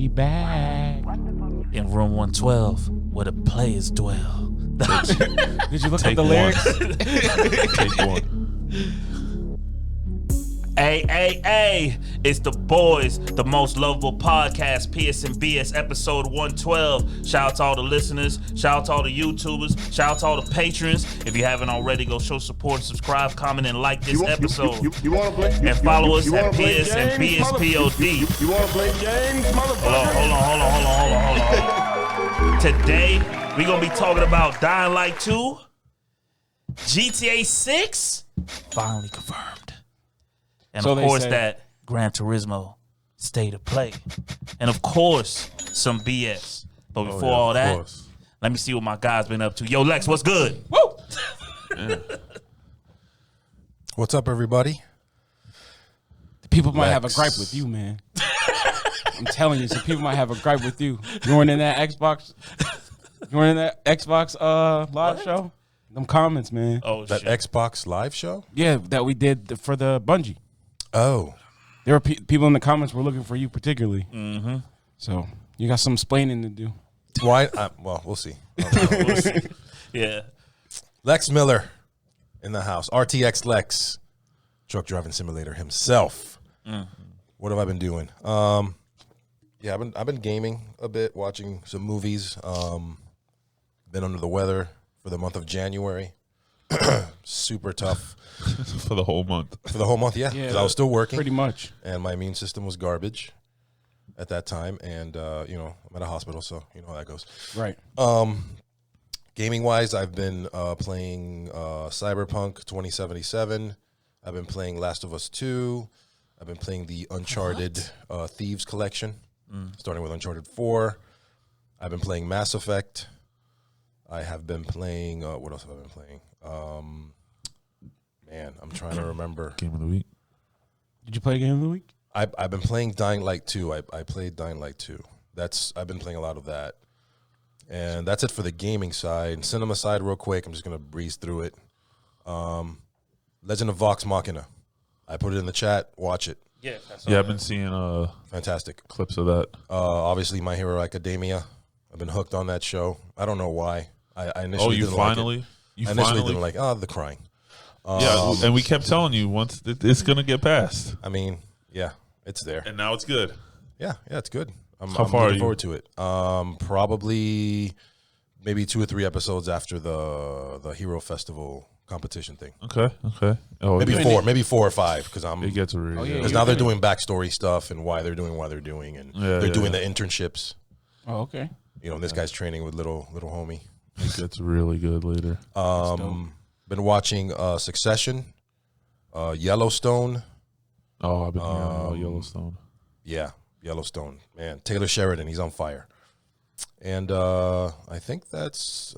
back in room 112 where the players dwell. Did you look up the lyrics? Take one. Hey, it's the boys, the most lovable podcast, PSNBS episode 112. Shout out to all the listeners, shout out to all the YouTubers, shout out to all the patrons. If you haven't already, go show support, subscribe, comment, and like this episode. You want to play? And follow us at PSNBSPOD. PSNBSPOD. You want to play games, motherfucker? Hold on. Today, we're going to be talking about Dying Light 2, GTA 6, finally confirmed. And So of they course, say. that Gran Turismo state of play. And of course, some BS. But before all that, let me see what my guy's been up to. Yo, Lex, what's good? Woo! What's up, everybody? People might have a Lex. gripe with you, man. I'm telling you, some people might have a gripe with you. You weren't in that Xbox. Live show. Them comments, man. Oh, That shit. Xbox Live show? Yeah, that we did for the Bungie. Oh, There were people in the comments were looking for you particularly. Mm-hmm. So you got some explaining to do. why? Well, we'll see. We'll see. Yeah. Lex Miller in the house. RTX Lex, truck driving simulator himself. What have I been doing? Yeah, I've been gaming a bit, watching some movies. Been under the weather for the month of January. Super tough For the whole month. for the whole month. Yeah, because I was still working. Pretty much. And my immune system was garbage at that time. And, I'm at a hospital, so you know how that goes. Right. Gaming wise, I've been playing Cyberpunk 2077. I've been playing Last of Us 2. I've been playing the Uncharted Thieves collection, starting with Uncharted 4. I've been playing Mass Effect. I have been playing, what else have I been playing? Man, I'm trying to remember. Game of the week. Did you play Game of the Week? I've been playing Dying Light 2. I played Dying Light 2. I've been playing a lot of that. And that's it for the gaming side. Cinema side, real quick, I'm just going to breeze through it. Legend of Vox Machina. I put it in the chat. Watch it. Yeah, I've been seeing Fantastic. clips of that. Obviously, My Hero Academia. I've been hooked on that show. I don't know why. I initially You didn't finally? like it. You I initially finally? didn't like, the crying. Yeah, and we kept telling you once it's going to get passed. I mean, yeah, it's there. And now it's good. Yeah, it's good. I'm How far are looking you? forward to it. Probably maybe 2 or 3 episodes after the Hero Festival competition thing. Okay. Oh, Maybe it, 4 or 5 because It gets really Oh, yeah, good. because now they're doing backstory stuff and why they're doing and they're doing the internships. Oh, okay. You know, this guy's training with little homie. It gets really good later. Been watching Succession, Yellowstone. Oh, I've been hearing about Yellowstone. Yeah, Yellowstone. Man, Taylor Sheridan, he's on fire. And I think that's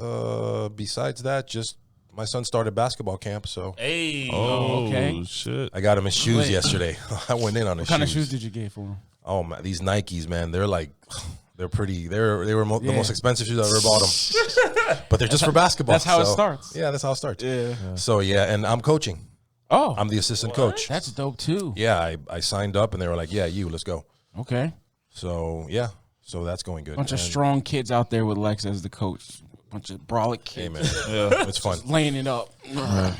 besides that, just my son started basketball camp, so Hey. Oh, okay. shit. I got him his shoes yesterday. I went in on his What kind of shoes. shoes did you get for him? Oh man, these Nikes, man, they're like, they're pretty. They were the most expensive shoes I ever bought them. But they're just for basketball. That's how it so- starts. Yeah, that's how it starts. Yeah. So yeah, and I'm coaching. Oh, I'm the assistant coach. that's dope too. Yeah, I signed up and they were like, yeah, let's go. Okay. So yeah, so that's going good. Bunch of And- strong kids out there with Lex as the coach. Bunch of brolic Hey kids man, Yeah. it's fun. laying it up. And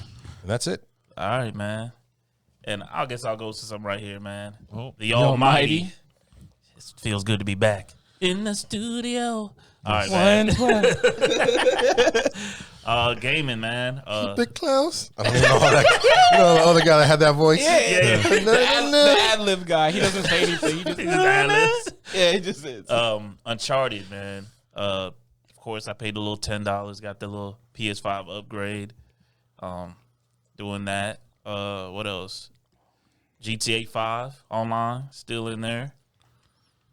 that's it. All right, man. And I guess I'll go to something right here, man. Oh. The Almighty. Almighty. It feels good to be back in the studio. All right, man. Gaming, man. Big Klaus. I don't even know how that. You know the other guy that had that voice. Yeah. The ad-lib guy. He doesn't say anything. He just, He just ad-libs. yeah, he just is. Uncharted, man. Of course, I paid a little $10. Got the little PS5 upgrade. Doing that. What else? GTA 5 online, still in there.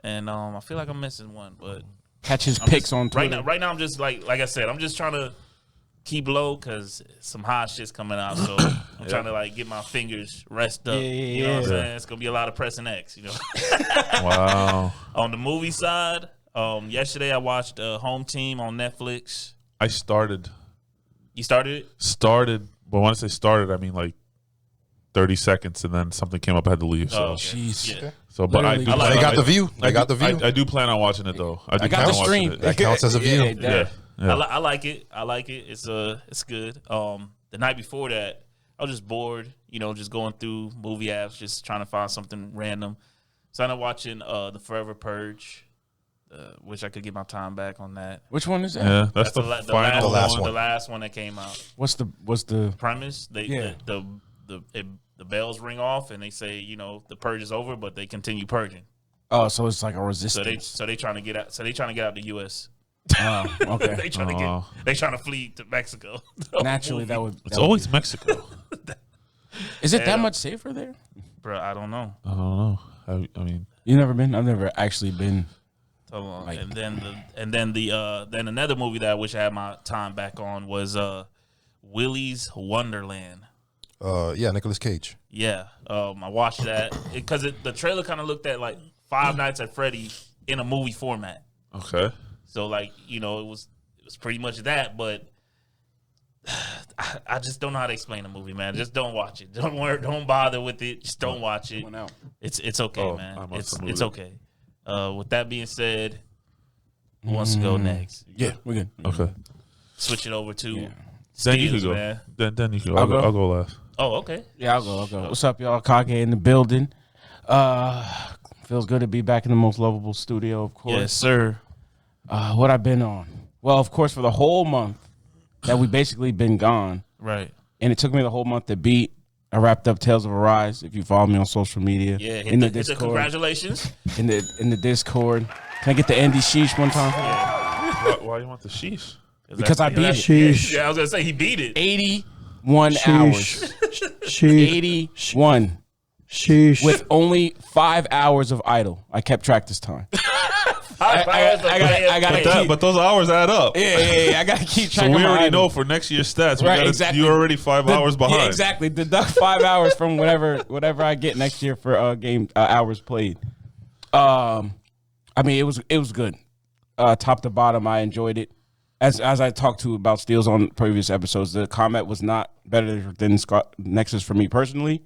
And I feel like I'm missing one, but Catch his I'm pics just- on Twitter. Right now, I'm just like I said, I'm just trying to keep low because some hot shit's coming out. So I'm trying to like get my fingers rest up. You know what I'm saying? It's gonna be a lot of pressing X. You know. Wow. On the movie side, yesterday I watched Home Team on Netflix. I started, You started it? but when I say started, I mean like 30 seconds, and then something came up. I had to leave. So, Jeez. Yeah. so but I Literally. do. They got the view. They got the view. I do plan on watching it though. I got the stream. That counts as a view. Yeah. I like it. I like it. It's good. The night before that, I was just bored. Just going through movie apps, just trying to find something random. So I ended up watching the Forever Purge. Wish I could get my time back on that. Which one is that? Yeah, that's the final last one. The last one that came out. What's the Premise? The bells ring off and they say the purge is over, but they continue purging. Oh, so it's like a resistance. So they trying to get out. So they trying to get out the U.S. Oh, okay. they trying to flee to Mexico. Naturally, that would. It's always Mexico. Is it that much safer there? Bro, I don't know. I don't know. I mean, You never been? I've never actually been. Hold on. Like- And then another movie that I wish I had my time back on was Willy's Wonderland. Yeah, Nicolas Cage. Yeah, I watched that because the trailer kind of looked at like Five Nights at Freddy in a movie format. okay. So like it was pretty much that, but I just don't know how to explain the movie, man. Just don't watch it. Don't bother with it. Just don't watch it. It's okay, Oh, I man. must have It's moved okay. With that being said, who wants to go next? Yeah, we're good. Okay. Switch it over to Then you Steals, can go. man. Then you can go. I'll go. I'll go last. Oh, okay. Yeah, I'll go. What's up, y'all? Kage in the building. Feels good to be back in the most lovable studio, of course. Yes, sir. What I've been on? Well, of course, for the whole month that we basically been gone, Right. and it took me the whole month to beat. I wrapped up Tales of Arise. If you follow me on social media, Yeah. in the Hit the Discord, congratulations. in the Discord. Can I get the Andy Sheesh one time? Why you want the sheesh? Because I beat it. Sheesh. Yeah, I was gonna say he beat it. 81 hours. Sheesh. 81 Sheesh. with only 5 hours of idle. I kept track this time. I gotta keep. But those hours add up. Yeah. I gotta keep track. So we of my already idle. know for next year's stats. Right, exactly. You're already 5 hours behind. Yeah, exactly. Deduct 5 hours from whatever I get next year for game hours played. I mean, it was good. Top to bottom, I enjoyed it. As I talked to about Steals on previous episodes, the combat was not better than Nexus for me personally,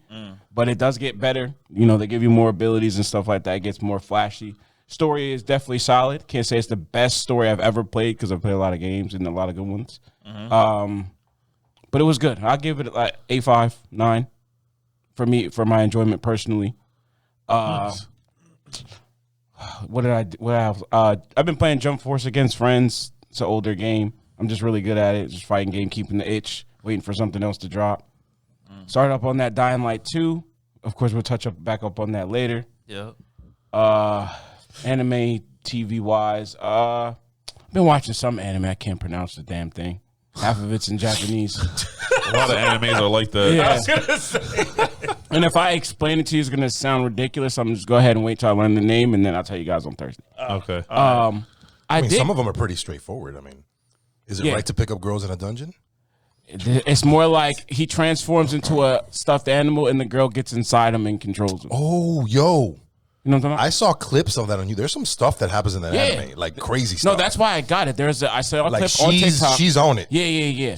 but it does get better. They give you more abilities and stuff like that. It gets more flashy. Story is definitely solid. Can't say it's the best story I've ever played because I've played a lot of games and a lot of good ones. But it was good. I'll give it like 8.5, 9 for me, for my enjoyment personally. Nice. What else? I've been playing Jump Force Against Friends. It's an older game. I'm just really good at it. Just fighting game, keeping the itch, waiting for something else to drop. Started up on that Dying Light 2. Of course, we'll back up on that later. Yeah. Anime, TV wise, I've been watching some anime. I can't pronounce the damn thing. Half of it's in Japanese. A lot of animes are like that. Yeah. And if I explain it to you, it's gonna sound ridiculous. I'm just go ahead and wait till I learn the name, and then I'll tell you guys on Thursday. Okay. I mean, did. some of them are pretty straightforward. I mean, is it right to pick up girls in a dungeon? It's more like he transforms into a stuffed animal, and the girl gets inside him and controls him. Oh, yo. You know what I'm talking about? I saw clips of that on you. There's some stuff that happens in that anime, like crazy stuff. No, that's why I got it. I saw a like clip on TikTok. she's on it. Yeah.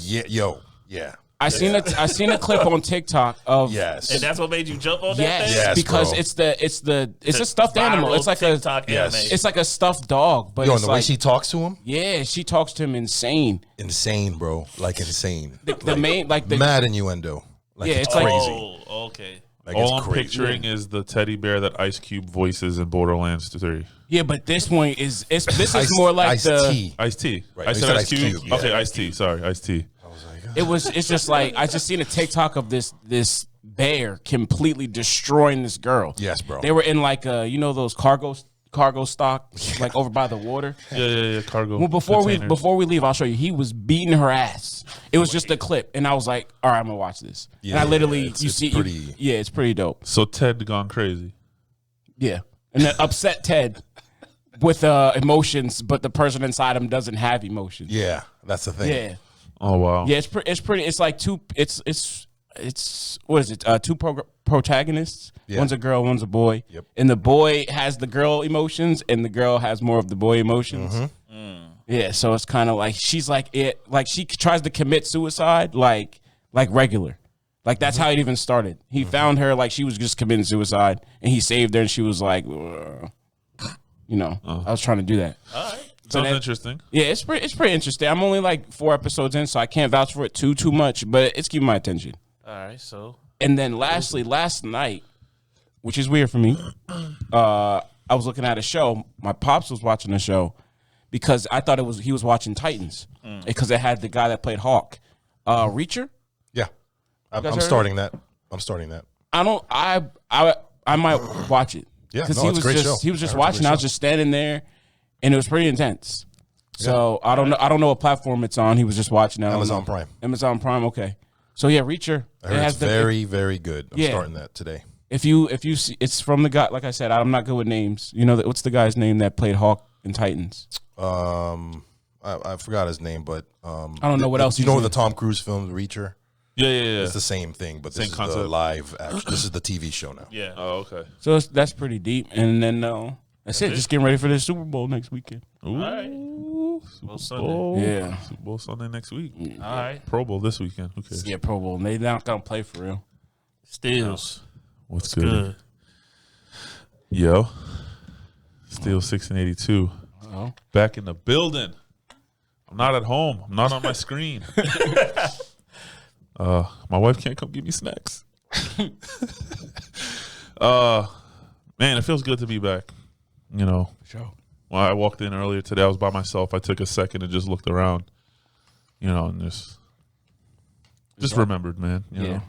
Yeah, yo, yeah. I seen a clip on TikTok of Yes. And that's what made you jump on that yes, thing? Yes, because bro. it's a stuffed animal. Viral It's like TikTok Yes. anime. it's like a stuffed dog, but Yo, it's and the way like she talks to him, she talks to him insane. insane, bro. Like insane. The main like the Mad innuendo. Like Yeah, it's it's like- crazy. Oh, okay. Like All I'm it's crazy. picturing is the teddy bear that Ice Cube voices in Borderlands 3. yeah, but this one is this is Ice- more like Ice the tea. Ice T. Right, I you said said Ice Ice Cube. Cube, Okay, yeah. Ice T. Sorry, Ice T. it's just like I just seen a TikTok of this bear completely destroying this girl. Yes, bro. They were in like those cargo stock like over by the water. Yeah. Cargo. Well, before containers. we leave, I'll show you. He was beating her ass. It was just a clip, and I was like, "All right, I'm gonna watch this." Yeah, and I literally, it's pretty- it's pretty dope. So Ted gone crazy. Yeah, and then upset Ted with emotions, but the person inside him doesn't have emotions. Yeah, that's the thing. Yeah, Oh wow. yeah. It's pretty. It's like two. It's what is it? Two protagonists. Yeah. One's a girl, one's a boy. Yep. And the boy has the girl emotions, and the girl has more of the boy emotions. Yeah, so it's kind of like she's like it. Like she tries to commit suicide, like regular. Like that's how it even started. He found her like she was just committing suicide, and he saved her, and she was like, I was trying to do that. All right. Sounds interesting. Yeah, it's pretty interesting. I'm only like 4 episodes in, so I can't vouch for it too much, but it's keeping my attention. All right, so. And then lastly, last night, which is weird for me, I was looking at a show. My pops was watching the show because I thought he was watching Titans because it had the guy that played Hawk, Reacher. Yeah, guys I'm heard starting that. I'm starting that. I might watch it. Yeah, because no, it's a great show. He was just I heard it's a watching. great I was show. just standing there, and it was pretty intense. So I don't know what platform it's on. He was just watching it. Amazon Prime. Amazon Prime. Okay. So yeah, Reacher. I heard it's very, very good. I'm Yeah. starting that today. If you see, it's from the guy. Like I said, I'm not good with names. You know, what's the guy's name that played Hawk in Titans? I forgot his name, but I don't know what else You he's know in. the Tom Cruise film Reacher? Yeah. It's the same thing, but this Same is concept. the live action. This is the TV show now. Yeah. Oh, okay. So that's pretty deep. And then that's it. Just getting ready for the Super Bowl next weekend. Ooh. All right. Well, Sunday. Bowl. Yeah. Super Bowl Sunday next week. All right. Pro Bowl this weekend. Who cares? Yeah, Pro Bowl. They not gonna play for real. Steals. What's good? Good. Yo. Steel 1682. Oh. Back in the building. I'm not at home. I'm not on my screen. My wife can't come give me snacks. Man, it feels good to be back. You know, Sure. when I walked in earlier today, I was by myself. I took a second and just looked around, you know, and just remembered, man. You know,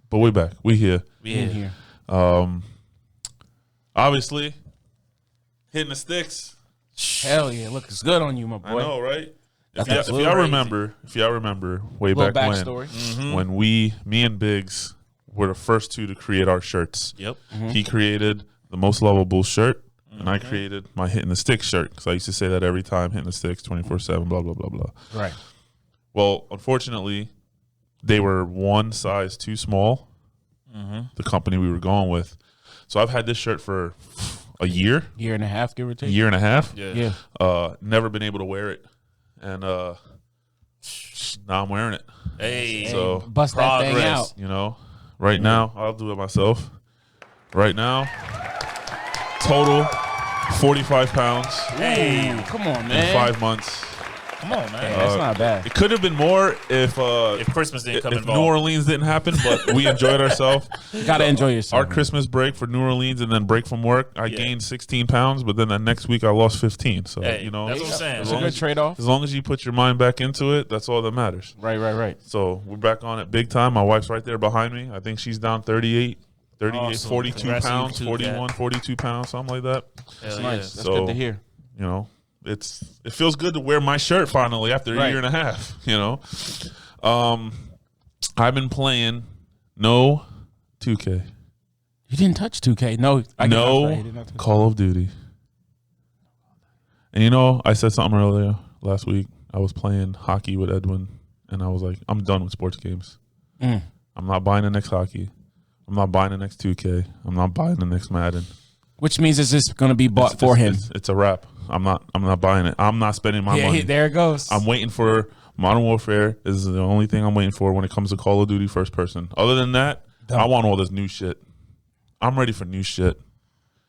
but we back. We here. In here. Obviously, hitting the sticks. Hell yeah, looks good on you, my boy. I know, right? If That's y'all crazy. remember way Little back backstory. when me and Biggs were the first two to create our shirts. Yep. He created the Most Lovable shirt, and I created my Hitting the Sticks shirt because I used to say that every time, hitting the sticks 24/7, blah blah blah blah. Right. Well, unfortunately, they were one size too small. The company we were going with, so I've had this shirt for a year Year and a half, give or take. and a half. Yeah. Yeah. Never been able to wear it, and now I'm wearing it. Hey. So Bust that thing Progress. out. you know, right now I'll do it myself. Right now, total 45 pounds Hey. Come on, in man. 5 months. Come on, man. Yeah, that's not bad. It could have been more if Christmas didn't come if involved. New Orleans didn't happen, but we enjoyed ourselves. You gotta enjoy yourself. Our Christmas break for New Orleans and then break from work, I gained 16 pounds, but then the next week I lost 15. So, Hey, you know, that's what I'm saying. It's as a long good as, trade-off. as long as you put your mind back into it, that's all that matters. Right. So we're back on it big time. My wife's right there behind me. I think she's down 38, Awesome. 42 Congrats to you pounds, too, 41, 42 pounds, something like that. Hell Nice. yeah. That's good to hear. You know, it feels good to wear my shirt finally after a Right. year and a half, you know. I've been playing no 2K. You didn't touch 2K. No. No Call of Duty. And you know, I said something earlier last week. I was playing hockey with Edwin, and I was like, I'm done with sports games. I'm not buying the next hockey. I'm not buying the next 2K. I'm not buying the next Madden. Which means it's just going to be bought for him. It's a wrap. I'm not buying it. I'm not spending my money. There it goes. I'm waiting for Modern Warfare. Is the only thing I'm waiting for when it comes to Call of Duty first person. Other than that, I want all this new shit. I'm ready for new shit.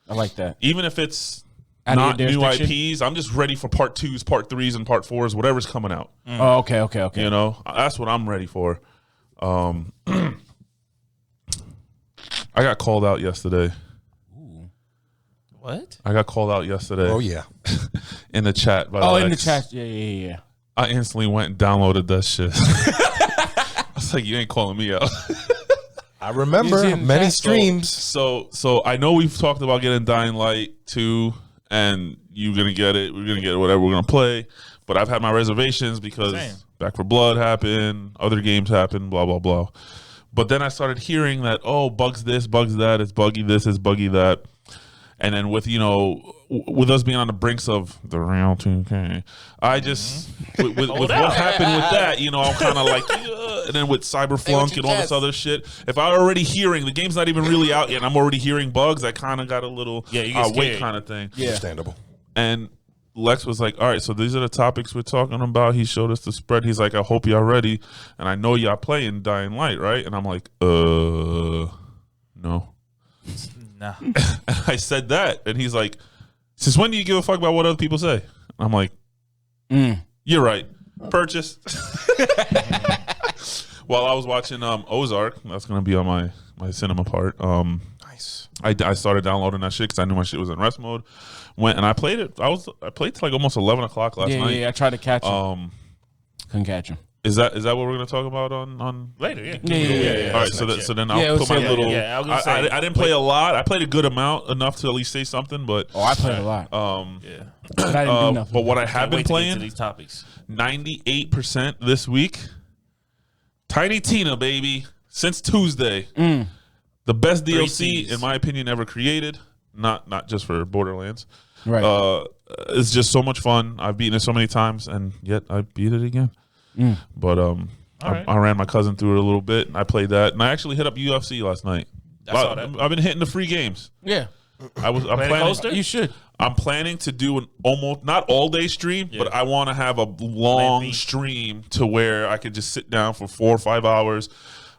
I like that. Even if it's Out of not your new jurisdiction? IPs, I'm just ready for part 2s, part 3s, and part 4s, whatever's coming out. Oh, okay. You know, that's what I'm ready for. I got called out yesterday. What? I got called out yesterday. Oh yeah. In the chat. By Oh, in the Lexx. chat. Yeah. I instantly went and downloaded that shit. I was like, you ain't calling me out. I remember You see in many chat, streams. So I know we've talked about getting Dying Light 2, and you're gonna get it. We're gonna get it, whatever we're gonna play. But I've had my reservations because Same. Back for Blood happened, other games happened, blah blah blah. But then I started hearing that bugs this, bugs that, it's buggy this, it's buggy that. And then with with us being on the brinks of the real 2K, I just with what happened with that, I'm kind of like, and then with Cyberflunk and all this other shit. If I'm already hearing the game's not even really out yet, and I'm already hearing bugs, I kind of got a little you get wait scared. kind of thing. Yeah. Understandable. And Lex was like, all right, so these are the topics we're talking about. He showed us the spread. He's like, I hope y'all ready. And I know y'all playing Dying Light, right? And I'm like, no. Nah. And I said that. And he's like, since when do you give a fuck about what other people say? I'm like, you're right. Purchase. While I was watching Ozark, that's going to be on my cinema part. Nice. I started downloading that shit because I knew my shit was in rest mode. Went and I played it. I played till like almost 11 o'clock last night. Yeah, I tried to catch him. Couldn't catch him. Is that what we're gonna talk about on Later, yeah. Yeah. All right, so then I'll put my yeah, little. yeah, I was gonna say, I didn't play a lot. I played a good amount, enough to at least say something. But Oh, I played a lot. Yeah. But I didn't do nothing. but what I have Can't been wait to get to playing, these topics. 98% this week. Tiny Tina, baby, since Tuesday, the best DLC Cs. in my opinion ever created. Not just for Borderlands. Right. It's just so much fun. I've beaten it so many times, and yet I beat it again. But I ran my cousin through it a little bit, and I played that, and I actually hit up UFC last night. saw that. I've been hitting the free games. yeah. I'm Playing planning. Coaster? You should. I'm planning to do an almost not all day stream, but I want to have a long Lengthy. stream to where I could just sit down for 4 or 5 hours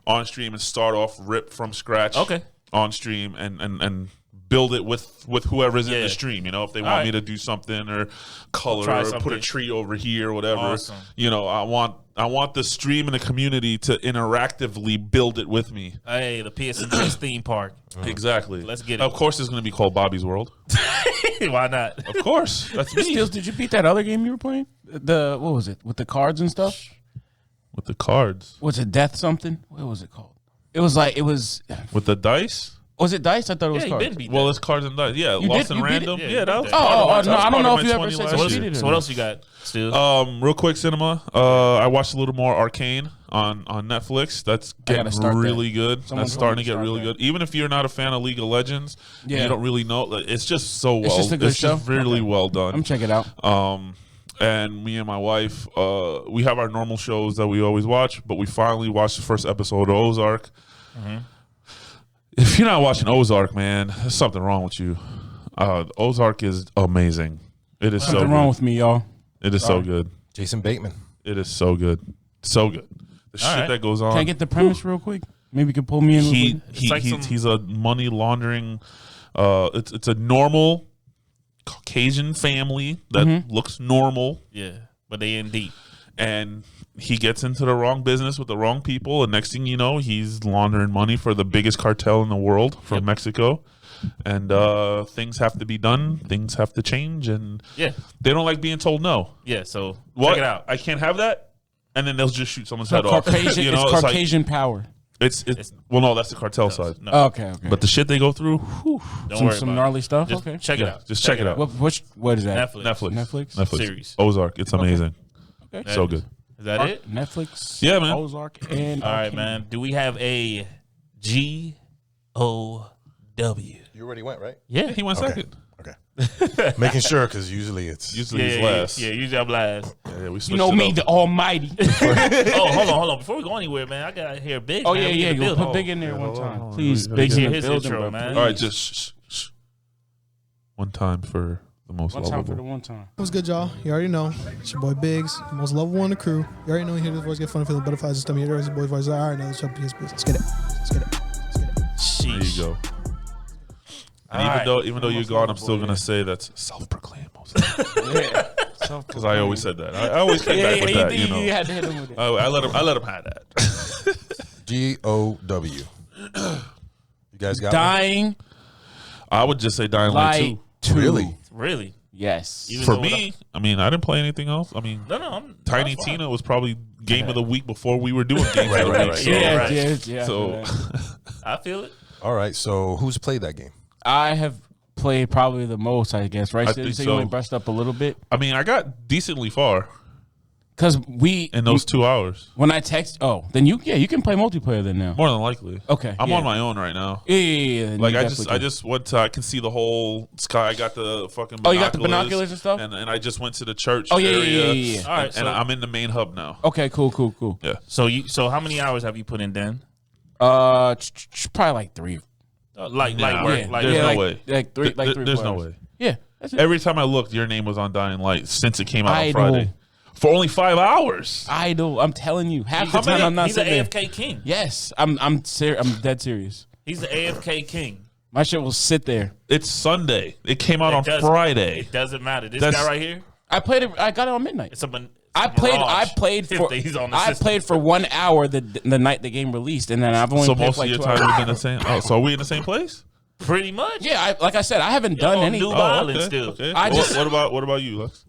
on stream and start off rip from scratch. Okay. On stream and build it with whoever's in Yeah. the stream. You know, if they want me to do something or color Try or put a something. tree over here, whatever. Awesome. You know, I want the stream and the community to interactively build it with me. Hey, the PSN's theme park. Exactly. Let's get it. Of course, it's going to be called Bobby's World. Why not? Of course, that's me. Stills, did you beat that other game you were playing? What was it? With the cards and stuff? With the cards, Was it Death something? What was it called? with the dice. Was it Dice? I thought it was Yeah, you cards. been beat Well, that. it's cards and dice. Yeah, You lost did- and you beat it? random. Yeah, Yeah, you that did was that. part of my- I that was don't part know of if you my ever 20 said last you year. beat it or So what else you got still? Real quick, cinema. I watched a little more Arcane on Netflix. That's gotta getting start really good. Someone That's told starting me to to get start really that. good. Even if you're not a fan of League of Legends, Yeah. you don't really know. It's just so well. just a good show? really Okay. well done. I'm check it out. And me and my wife, we have our normal shows that we always watch, but we finally watched the first episode of Ozark. If you're not watching Ozark, man, there's something wrong with you. Ozark is amazing. It is so Something good. wrong with me, y'all. It is so good. Jason Bateman. It is so good. So good. The shit right. that goes on. Can I get the premise real quick? Maybe you could pull me in. He's a money laundering. It's a normal Caucasian family that looks normal, Yeah, but they in deep. and he gets into the wrong business with the wrong people, and next thing you know, he's laundering money for the biggest cartel in the world from Mexico. And things have to be done. Things have to change, and Yeah, they don't like being told no. yeah. So What? check it out. I can't have that, and then they'll just shoot someone's head Caucasian, off. You know, it's it's like Caucasian power. it's well, no, that's the cartel side. No, Okay. But the shit they go through, whew, don't worry some about gnarly it. stuff. Just Okay. check it Yeah, out. just check it out. What is that? Netflix. Netflix? Series. Ozark. It's amazing. Okay. So good. Is that it? Netflix. Yeah, man. Ozark and All right, Arcane. man. Do we have a GOW? You already went, right? Yeah, He went Okay. second. Okay. Making sure, because usually it's. Usually Yeah, he's yeah, last. yeah. Usually I'm last. Yeah, we You know me, the Almighty. Oh, hold on. Before we go anywhere, man, I gotta hear Big. Oh man. yeah, We yeah. get the You'll build. put Big in there one hold time, on. please. Let me Big's hear in the his building, intro, bro, man. please. All right, just shh. One time for the most One time for the lovable. one time. What's good, y'all? You already know. It's your boy Biggs, most lovable in the crew. You already know you hear this voice get funny, feeling butterflies and stomach. It's your boy voice. All right, now let's jump to his biz. Let's get it. Let's get it. Let's get it. There you Sheesh. go. And All even though you're gone, I'm still gonna say that's self-proclaimed. Yeah. Because I always said that. I always came back with that. You know, You had to hit him with it. I let him have that. GOW. You guys got one? Dying I would just say Dying Light Light 2. 2. Really? Really? Yes. Even For though me, I mean, I didn't play anything else. I mean, No. Tiny that's fine. Tina was probably game of the week before we were doing games Right, of the right, week. right. So, Yeah, right. yeah. so I feel it. All right. So who's played that game? I have played probably the most, I guess, right? I So think you so. only brushed up a little bit? I mean, I got decently far Because in those 2 hours. when I text, then you can play multiplayer then now. More than likely. Okay, I'm yeah. on my own right now. Yeah. Like I just went to, I can see the whole sky. I got the fucking binoculars. Oh, you got the binoculars and stuff? And I just went to the church Oh, yeah, yeah, area. yeah. All right, And so- I'm in the main hub now. Okay, cool. Yeah. So how many hours have you put in then? Probably like 3. Like Nah, work. yeah, Like there's no like, way. Like three. Like three. There's 4 no hours. way. Yeah. Every time I looked, your name was on Dying Light since it came out on Idle. Friday. For only 5 hours. Idle. I'm telling you, half the time I'm not He's an sitting there. AFK king. Yes, I'm dead serious. He's the AFK king. My shit will sit there. It's Sunday. It came out on It Friday. It doesn't matter. This That's- guy right here. I played it. I got it on midnight. It's a I played for. He's on the I system. played for 1 hour the night the game released, and then I've only So played most for of like your 2 time hours. we've been the same. Oh, so are we in the same place? Pretty much. Yeah, like I said, I haven't done on any. New Island still. Okay. I just- what about you, Lex?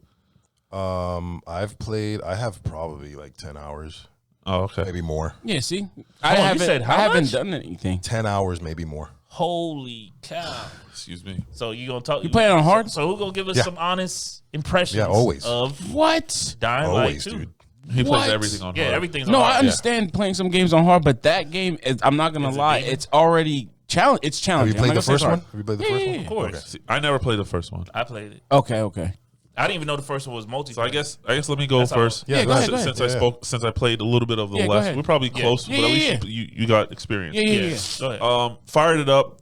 I have probably like 10 hours, Oh, okay. maybe more. Yeah, see, on, you said how I haven't much? done anything. 10 hours, maybe more. Holy cow! Excuse me. So you gonna talk? You playing on hard? So who gonna give us Yeah. some honest impressions? Yeah, always. Of What? Dying Light Always, 2? dude. He What? plays everything on Yeah, hard. everything's No, on I hard. understand playing some games on hard, but that game is. I'm not gonna Is it lie, demon? it's already challenge. It's Have challenging. you played I'm the not gonna first say one? it's Have you played the Yeah, first yeah, one? Of course. Okay. See, I never played the first one. I played it. hard. Okay. I didn't even know the first one was multiplayer. So I guess let me go That's all. first. Yeah, go ahead, Since go ahead. since I played a little bit of the Yeah, go left, ahead. we're probably Yeah. close, Yeah, but at yeah, least you got experience. Yeah. Go ahead. Fired it up.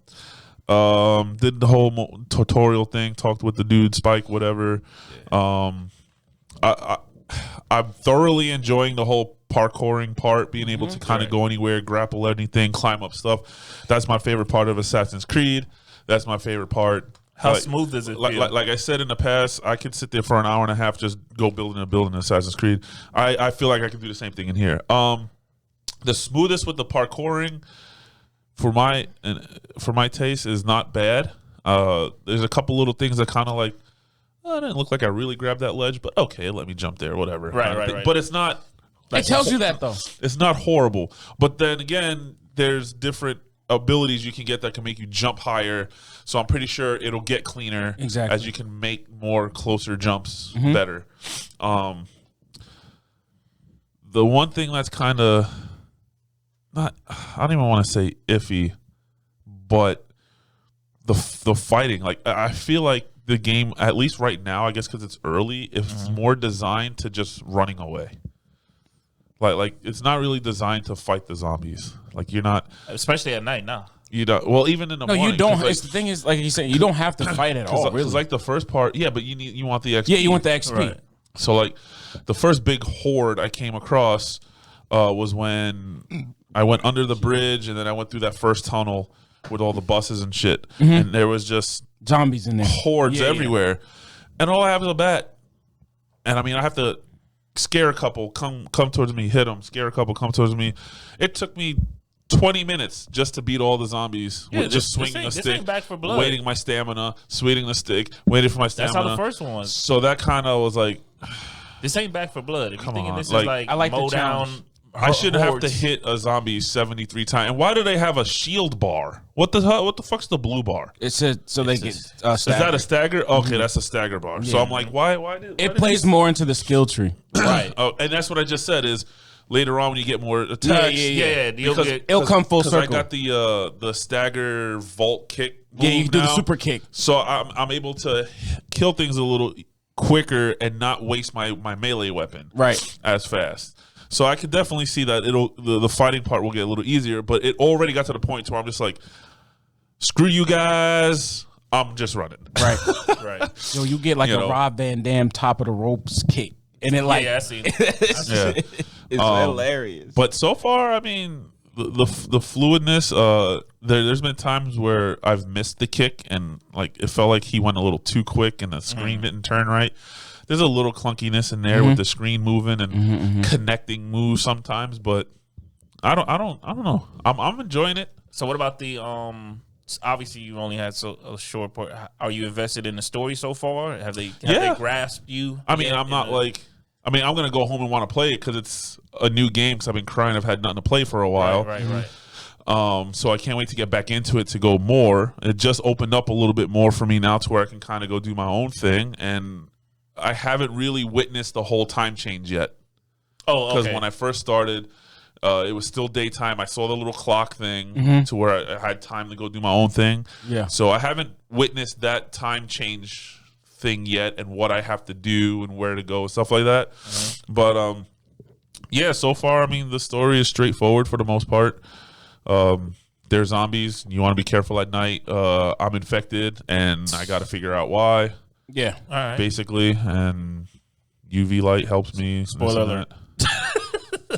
Did the whole tutorial thing. Talked with the dude, Spike, whatever. I'm thoroughly enjoying the whole parkouring part, being able to kind of go anywhere, grapple anything, climb up stuff. That's my favorite part of Assassin's Creed. That's my favorite part. How smooth does it feel? Like I said in the past, I could sit there for an hour and a half just go building a building in Assassin's Creed. I feel like I can do the same thing in here. The smoothest with the parkouring for my taste is not bad. There's a couple little things that kind of like, oh, it didn't look like I really grabbed that ledge, but okay, let me jump there, whatever. Right. But it's not. It tells you that though. It's not horrible. But then again, there's different abilities you can get that can make you jump higher. So I'm pretty sure it'll get cleaner Exactly. as you can make more closer jumps Mm-hmm. better. The one thing that's kind of not, I don't even want to say iffy, but the fighting, like I feel like the game, at least right now, I guess because it's early, it's more designed to just running away. Like it's not really designed to fight the zombies. Like you're not, Especially at night now. you don't. Well, even in the No, morning, you don't. 'cause, like, It's the thing is, like you said, you don't have to fight at all. Cause Really. like the first part, yeah, but you want the XP. Yeah, you want the XP. Right. So like the first big horde I came across was when I went under the bridge and then I went through that first tunnel with all the buses and shit, and there was just Zombies in there. hordes Yeah, yeah. everywhere, and all I have is a bat, and I mean I have to scare a couple, come towards me, hit them, scare a couple, come towards me. It took me 20 minutes just to beat all the zombies Yeah, with just this swinging ain't- a this stick, ain't Back 4 Blood. waiting my stamina, swinging the stick, waiting for my That's stamina. how the first one was. So that kind of was like, This ain't Back for Blood. If you're Come thinking on, this like- is like I like the mow down, challenge. I shouldn't have to hordes. hit a zombie 73 times. And why do they have a shield bar? What the hell? What the fuck's the blue bar? It's a so they It's get. Is that a staggered. stagger? Okay, that's a stagger bar. So Yeah. I'm like, why did It plays more into the skill tree. right? Oh, and that's what I just said is later on when you get more attacks. Yeah. You'll Because- get- It'll come full 'cause I circle. got the stagger vault kick. Yeah, you move can do the now. super kick. So I'm able to kill things a little quicker and not waste my melee weapon Right. as fast. So I could definitely see that the fighting part will get a little easier, but it already got to the point where I'm just like, screw you guys, I'm just running. Right. right. Yo, you get like You a know. Rob Van Dam top of the ropes kick, and it like Yeah, I seen. Yeah. it's hilarious. But so far, I mean, the fluidness. There's been times where I've missed the kick, and like it felt like he went a little too quick, and the screen didn't turn right. There's a little clunkiness in there with the screen moving and connecting moves sometimes, but I don't know. I'm enjoying it. So what about the Obviously, you only had a short part. Are you invested in the story so far? Have they grasped you? I mean, yet I'm in not the- like. I mean, I'm gonna go home and want to play it because it's a new game. Because I've been crying. I've had nothing to play for a while. Right. So I can't wait to get back into it to go more. It just opened up a little bit more for me now to where I can kind of go do my own thing. And I haven't really witnessed the whole time change yet. Oh, Because okay. when I first started, it was still daytime. I saw the little clock thing to where I had time to go do my own thing. Yeah. So I haven't witnessed that time change thing yet and what I have to do and where to go and stuff like that. But yeah, so far, I mean, the story is straightforward for the most part. They're zombies. You want to be careful at night. I'm infected, and I got to figure out why. Yeah. All right. basically, and UV light helps me. Spoiler alert.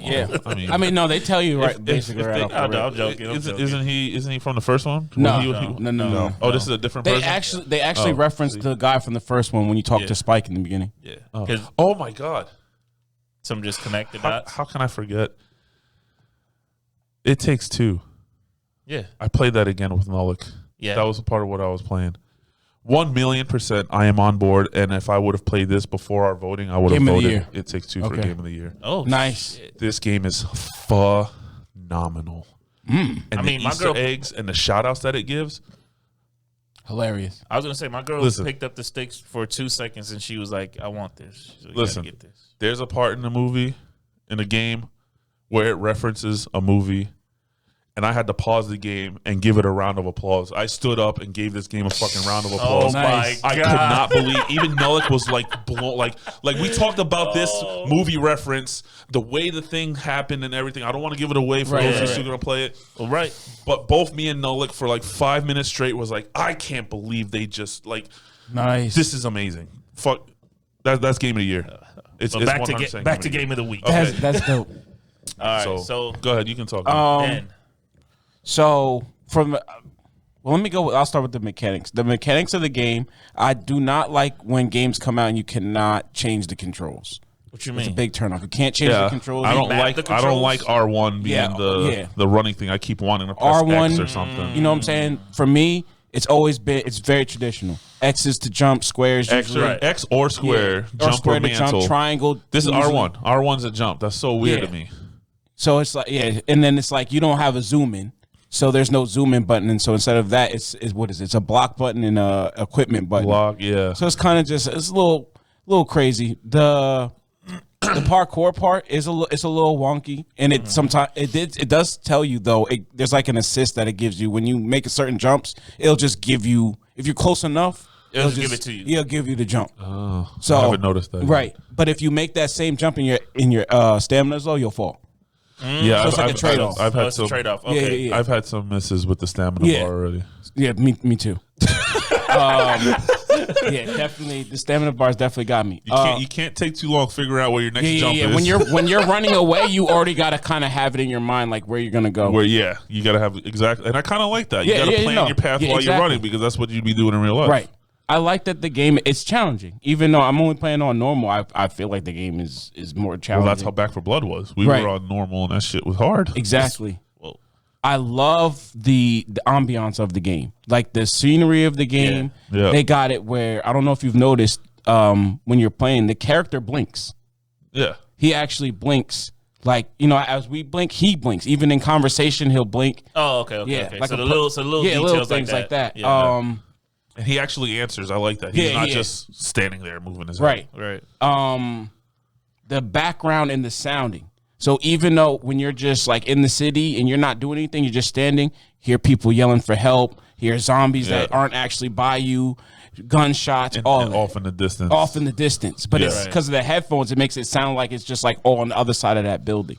Yeah. I mean, no, they tell you right if basically they- right off the I'm rip. joking. I'm joking. Isn't he from the first one? No, When he- no. Oh, this is a different They person. actually Oh, referenced the guy from the first one when you talked Yeah. to Spike in the beginning. Yeah. Oh. 'Cause Oh my god! some just connected How, dots. how can I forget? It Takes Two. Yeah. I played that again with Nolik. Yeah. That was a part of what I was playing. 1,000,000% I am on board, and if I would have played this before our voting, I would have Game of the voted year. It Takes Two for Okay. Game of the Year. Oh, Nice. shit. This game is phenomenal. And I mean, the my Easter girl- eggs and the shout outs that it gives. Hilarious. I was gonna say my girl Listen. picked up the sticks for 2 seconds and she was like, "I want this." She's like, Listen. "You gotta get this." There's a part in the movie, in a game, where it references a movie, and I had to pause the game and give it a round of applause. I stood up and gave this game a fucking round of applause. Oh Nice. my I god! could not believe. Even Nolik was like blown. Like we talked about this movie reference, the way the thing happened and everything. I don't want to give it away for those who's still gonna play it. Well, right. But both me and Nolik for like 5 minutes straight was like, I can't believe they just like Nice. this is amazing. Fuck, that's game of the year. It's But back to 100% back to game game of the week. That's dope. All right. of the year. So, Go ahead, you can talk. Ben, So let me go. I'll start with the mechanics. The mechanics of the game. I do not like when games come out and you cannot change the controls. what you It's a mean? big turnoff. You can't change the Yeah, controls. I don't map like. the I don't like controls? R1 being Yeah. the running thing. I keep wanting to press R1 X or something. You know what I'm saying? For me, it's always been. It's very traditional. X is to jump. Squares X usually. or, X or square, Or jump square or to mantle. jump. Triangle. This is usually. R1. R1's a jump. That's so weird Yeah. to me. So it's like and then it's like you don't have a zoom in. So there's no zoom in button, and so instead of that, it's what is it? It's a block button and a equipment button. Block, yeah. So it's kind of just it's a little crazy. The parkour part is it's a little wonky, and it sometimes it does tell you though. There's like an assist that it gives you when you make a certain jumps. It'll just give you if you're close enough. It'll just give it to you. It'll give you the jump. Oh, So I haven't noticed that. Right, but if you make that same jump in your stamina low, you'll fall. Yeah, So it's like a trade-off. I've Oh, had it's a some. trade-off. Yeah, Okay. yeah, yeah. I've had some misses with the stamina Yeah. bar already. Yeah, me too. Yeah, definitely. The stamina bars definitely got me. You can't take too long figuring out where your next Yeah, jump is. When you're running away, you already got to kind of have it in your mind, like where you're gonna go. Where you got to have exactly, and I kind of like that. You Yeah, got to yeah, plan no. your path Yeah, while you're exactly. running because that's what you'd be doing in real life. Right. I like that the game it's challenging. Even though I'm only playing on normal, I feel like the game is more Well, challenging. that's how Back for Blood was. We Right. were on normal, and that shit was hard. Exactly. Whoa. I love the ambiance of the game, like the scenery of the game. Yeah. Yeah. They got it where I don't know if you've noticed when you're playing, the character blinks. Yeah. He actually blinks. Like, as we blink, he blinks. Even in conversation, he'll blink. Oh, okay. Okay. Yeah, okay. like so a the per- little yeah, details little things like that. Yeah. And he actually answers. I like that. He's Yeah, not yeah. just standing there moving his Right. head. right. The background and the sounding. So even though when you're just like in the city and you're not doing anything, you're just standing, hear people yelling for help, hear zombies that aren't actually by you, gunshots, all And of it. off in the distance. Off in the distance. But it's Right. because of the headphones, it makes it sound like it's just like on the other side of that building.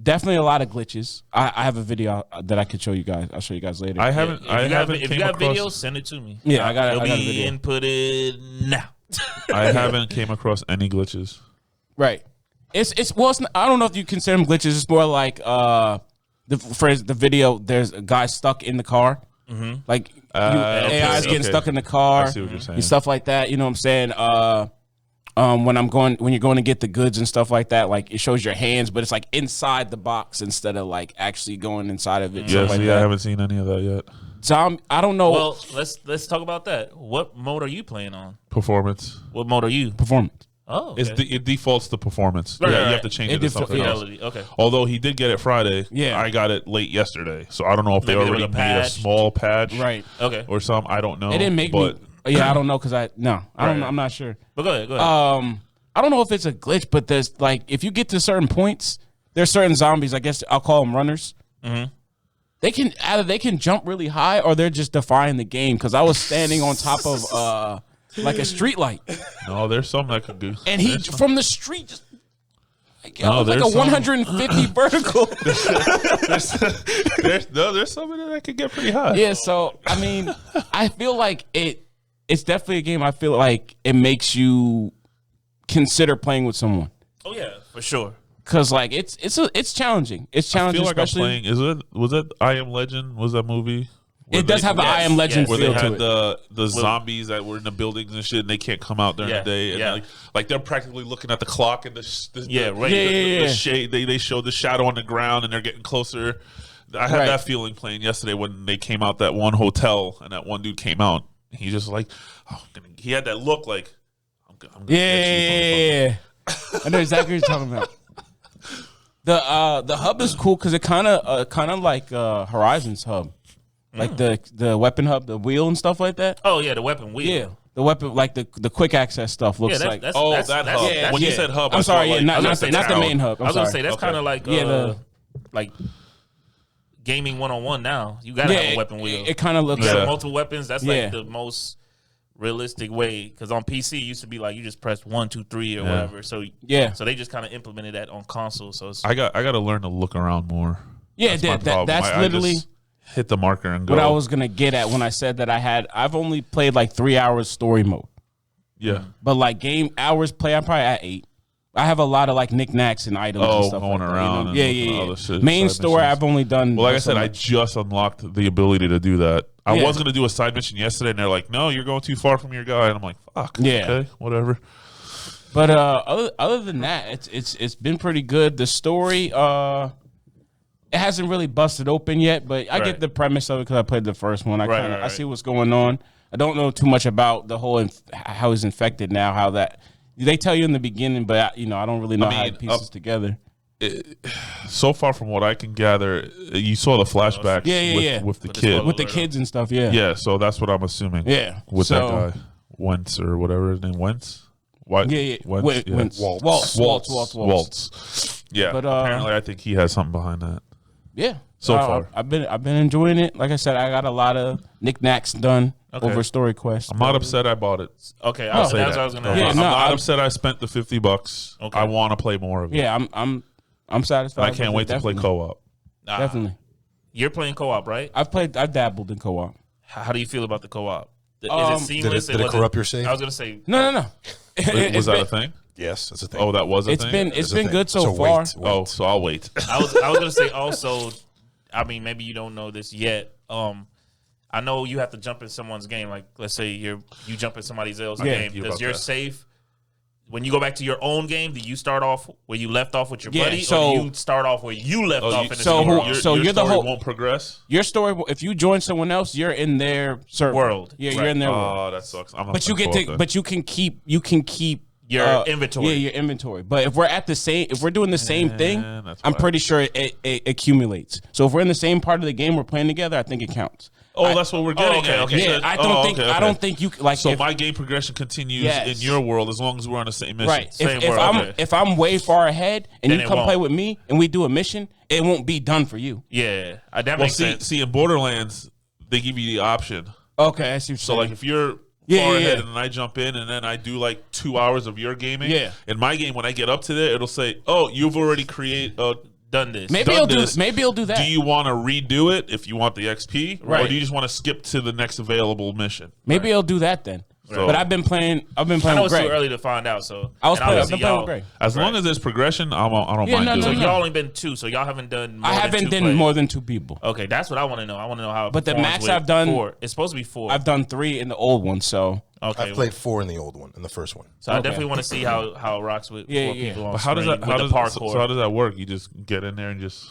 Definitely a lot of glitches. I have a video that I could show you guys. I'll show you guys later. I haven't. If I you got, haven't if came you got across. videos, send it to me. Yeah, I got It'll a be video. inputted now. I haven't came across any glitches. Right. It's not, I don't know if you consider them glitches. It's more like the video. There's a guy stuck in the car. Like AI is getting okay. stuck in the car. I see what you're saying. And stuff like that. You know what I'm saying? When you're going to get the goods and stuff like that, like it shows your hands, but it's like inside the box instead of like actually going inside of it. Yeah, stuff like see, that. I haven't seen any of that yet. So I don't know. Well, let's talk about that. What mode are you playing on? Performance. What mode are you? performance. Oh, okay. It defaults to performance. Right, Yeah, right, you have to change It it to defa- something else. Fidelity. Okay. Although he did get it Friday, Yeah. I got it late yesterday, so I don't know if Maybe they there was already a made a patch. small patch, Right. Okay. or something. I don't know. It didn't make but me. Yeah, I don't know because I don't. Right. I'm not sure. But go ahead. Go ahead. I don't know if it's a glitch, but there's like if you get to certain points, there's certain zombies. I guess I'll call them runners. They can jump really high, or they're just defying the game. Because I was standing on top of like a street light, No, there's some that could do. and he from the street just like, No, like a there's some. 150 vertical. There's some of that that could get pretty high. Yeah, so I mean, I feel like it it's definitely a game I feel like it makes you consider playing with someone. Oh yeah, for sure. Cause like it's challenging. It's I challenging. feel like I'm especially playing. Was it I Am Legend? Was that movie? it does have an I Am Legend Where feel they to had it. the zombies that were in the buildings and shit, and they can't come out during the day, and like they're practically looking at the clock and the shade. They showed the shadow on the ground, and they're getting closer. I had that feeling playing yesterday when they came out that one hotel, and that one dude came out. He just like, he had that look like, I'm gonna get you, I know exactly what you're talking about. The hub is cool because it kind of like Horizon's hub. Like the weapon hub, the wheel and stuff like that. Oh yeah, the weapon wheel. Yeah, the weapon, like the quick access stuff looks like. that hub. When you said hub, I'm sorry, like, not the main hub. I was gonna say that's kind of like like gaming 101 now. You gotta have a weapon wheel. It kind of looks. You have multiple weapons. That's like the most realistic way. Because on PC, it used to be like you just pressed 1, 2, 3 or whatever. So so they just kind of implemented that on console. So it's, I got to learn to look around more. Yeah, that's literally. I just hit the marker and go. What I was gonna get at when I said that I've only played like 3 hours story mode. Yeah, but like game hours play, I'm probably at 8. I have a lot of like knicknacks and items and stuff going like around. That, you know? Yeah. Main story, I've only done. Well, like I said, I just unlocked the ability to do that. I was gonna do a side mission yesterday, and they're like, "No, you're going too far from your guy," and I'm like, "Fuck." Yeah. Okay, whatever. But other than that, it's been pretty good. The story, it hasn't really busted open yet, but I get the premise of it because I played the first one. I see what's going on. I don't know too much about the whole how he's infected now. How that they tell you in the beginning, but I don't really know how it pieces together. So far from what I can gather, you saw the flashbacks with the kid, with the kids and stuff. Yeah. So that's what I'm assuming. Yeah, with that guy Wentz or whatever his name, Wentz. What? Wentz. Waltz. Yeah, but apparently I think he has something behind that. Yeah. So far, I've been enjoying it. Like I said, I got a lot of knickknacks done over Story Quest. I'm not upset I bought it. Okay, that's what I was gonna. I'm not upset I spent the $50. Okay. I want to play more of it. Yeah, I'm satisfied. And I can't wait to play co-op. Definitely. You're playing co-op, right? I've dabbled in co-op. How do you feel about the co-op? Is it seamless? Did it corrupt your save? I was gonna say no. Was that a thing? Yes, that's a thing. Oh, that was a thing? It's been good so far. Wait. Oh, so I'll wait. I was gonna say also, I mean, maybe you don't know this yet. I know you have to jump in someone's game. Like, let's say you jump in somebody else's game. Does your safe, when you go back to your own game, do you start off where you left off with your buddy, or do you start off where you left off in the your you're the whole won't progress? Your story, if you join someone else, you're in their server. World. Yeah, you're in their world. Oh, that sucks. But you can keep your inventory. Yeah, your inventory. But if we're doing the same thing, I'm pretty sure it accumulates. So if we're in the same part of the game, we're playing together, I think it counts. Oh, that's what we're getting at. Okay. Yeah, I don't think you like. So my game progression continues in your world as long as we're on the same mission. Right. Same world. If I'm way far ahead and then you come play with me and we do a mission, it won't be done for you. Yeah, that makes sense. See, in Borderlands, they give you the option. Okay, I see what you're saying. Like if you're far ahead and then I jump in and then I do like 2 hours of your gaming. Yeah. In my game, when I get up to there, it'll say, "Oh, you've already done this. Maybe he'll do that. Do you want to redo it if you want the XP, right? Or do you just want to skip to the next available mission? Maybe he'll do that then. So, but I've been playing. I know it's too early to find out. So I've been playing with Greg. As long as there's progression, I don't mind doing it. So y'all only been 2. So y'all haven't done. I haven't done more than 2 people. Okay, that's what I want to know. I want to know how. But the max I've done 4. It's supposed to be 4. I've done 3 in the old one. So I've played 4 in the old one, in the first one. So I definitely want to see how it rocks with 4 people on But how does that? parkour? So how does that work? You just get in there and just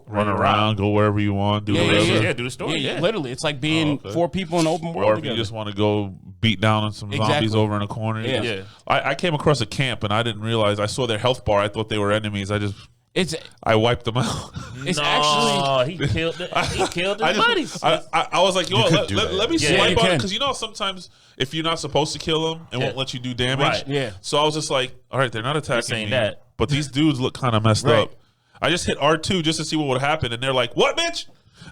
run around, go wherever you want, do whatever. Yeah, do the story. Yeah, literally, it's like being 4 people in open world. Or if you just want to go beat down on some zombies over in a corner. Yeah. I came across a camp and I didn't realize. I saw their health bar. I thought they were enemies. I wiped them out. It's actually he killed the buddies. I was like, yo, let me swipe on, because sometimes if you're not supposed to kill them, it won't let you do damage. Right. Yeah. So I was just like, all right, they're not attacking me, that. but these dudes look kind of messed up. I just hit R2 just to see what would happen, and they're like, "What, bitch?"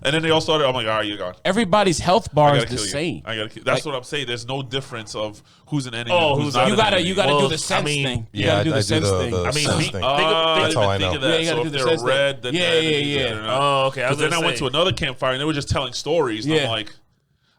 And then they all started. I'm like, "All right, you're gone." Everybody's health bar is the same. I gotta. That's what I'm saying. There's no difference of who's an enemy. Who's not. You gotta do the sense thing. You gotta do the sense thing. I mean, that's how I know. So if they're red, then yeah. Oh, okay. Then I went to another campfire and they were just telling stories. And I'm like,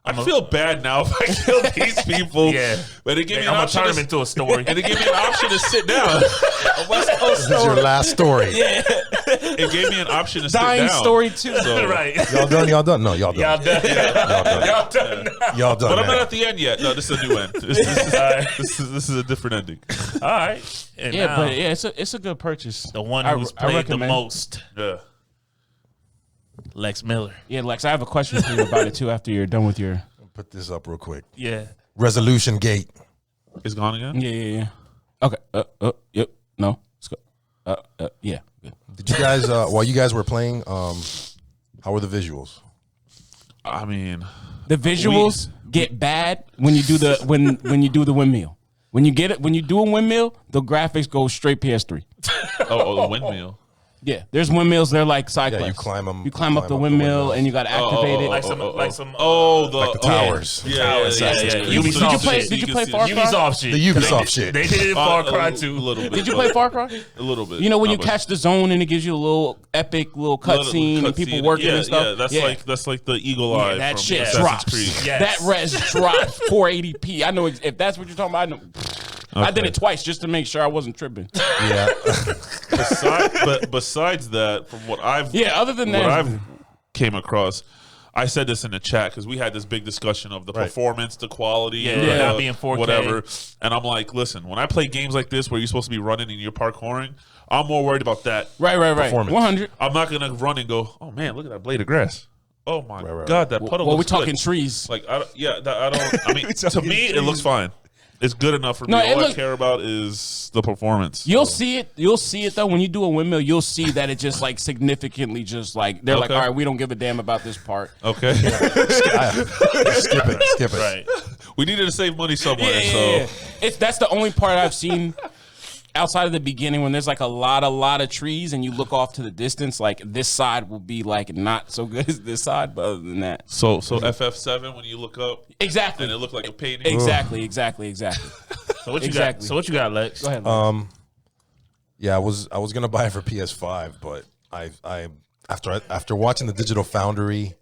I feel bad now if I kill these people. Yeah. But it gave me an I'm gonna option turn him into a story. and it gave me an option to sit down. A West Coast This is your last story. It gave me an option to Dying sit down. story too. So, Right. Y'all done? Y'all done? No, y'all done. Y'all done. Y'all done. Y'all done. But I'm now. not at the end yet. No, this is a new end. This is a different ending. All right. And Yeah, now, but yeah, it's a good purchase. the one I- who's I played the recommend. most, Yeah. Lex Miller. Yeah, Lex, I have a question for you about it too. After you're done with your Put this up real quick. Yeah. Resolution Gate. It's gone again? yeah. Okay. Yep. No. Let's go. Yeah. Good. Did you guys while you guys were playing? How were the visuals? I mean, The visuals get bad when you do the when you do the windmill. When you do a windmill, the graphics go straight PS3. the windmill. Yeah, there's windmills. They're like side Yeah, you quests. climb 'em- You climb up the windmill, and you got to activate it. Like some the towers. Yeah. Ubisoft Did you play? shit. Did you play Far Cry? Ubisoft shit. The Ubisoft shit. They did it in Far Cry A too. little bit. Did you play Far Cry? A little bit. You know when you Not much. catch the zone and it gives you a little epic little cutscene and people working and stuff. Yeah, that's like the eagle eye. that from shit Assassin's drops. Creed. Yes. That res drops 480p. I know if that's what you're talking about. I know. I did it twice just to make sure I wasn't tripping. Yeah. Besides that, from what I've Other than that, what I've came across, I said this in the chat because we had this big discussion of the performance, the quality, not being 4K. whatever. And I'm like, listen, when I play games like this where you're supposed to be running and you're parkouring, I'm more worried about that. right. Performance. 100. I'm not gonna run and go, oh man, look at that blade of grass. Oh my god, that puddle. Well, we're looks good. talking trees. Like, I don't. I mean, to me, it looks fine. It's good enough for me. No, All I care about is the performance. You'll see it. You'll see it though when you do a windmill. You'll see that it just like significantly just like they're like, Okay. all right, we don't give a damn about this part. Okay. Skip it. Right. We needed to save money somewhere, so That's the only part I've seen outside of the beginning when there's like a lot of trees and you look off to the distance. Like this side will be like not so good as this side, but other than that, So FF7 when you look up exactly, and it looked like a painting. exactly. So what you Exactly. got? So what you got, Lex? Go ahead. Yeah, I was gonna buy it for PS5, but I after watching the Digital Foundry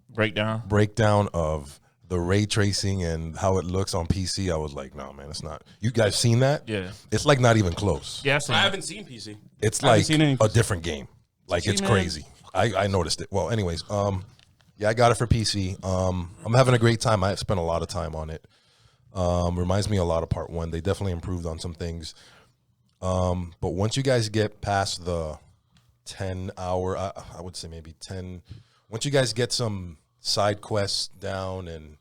breakdown of the ray tracing and how it looks on PC, I was like, no, man, it's not. You guys seen that? Yeah. It's like not even close. Yeah, I haven't seen PC. It's I haven't like seen any. a different game. Like it's man. crazy. I noticed it. Well, anyways, yeah, I got it for PC. I'm having a great time. I spent a lot of time on it. Reminds me a lot of Part 1. They definitely improved on some things. But once you guys get past the 10-hour, I would say maybe 10. Once you guys get some side quests down and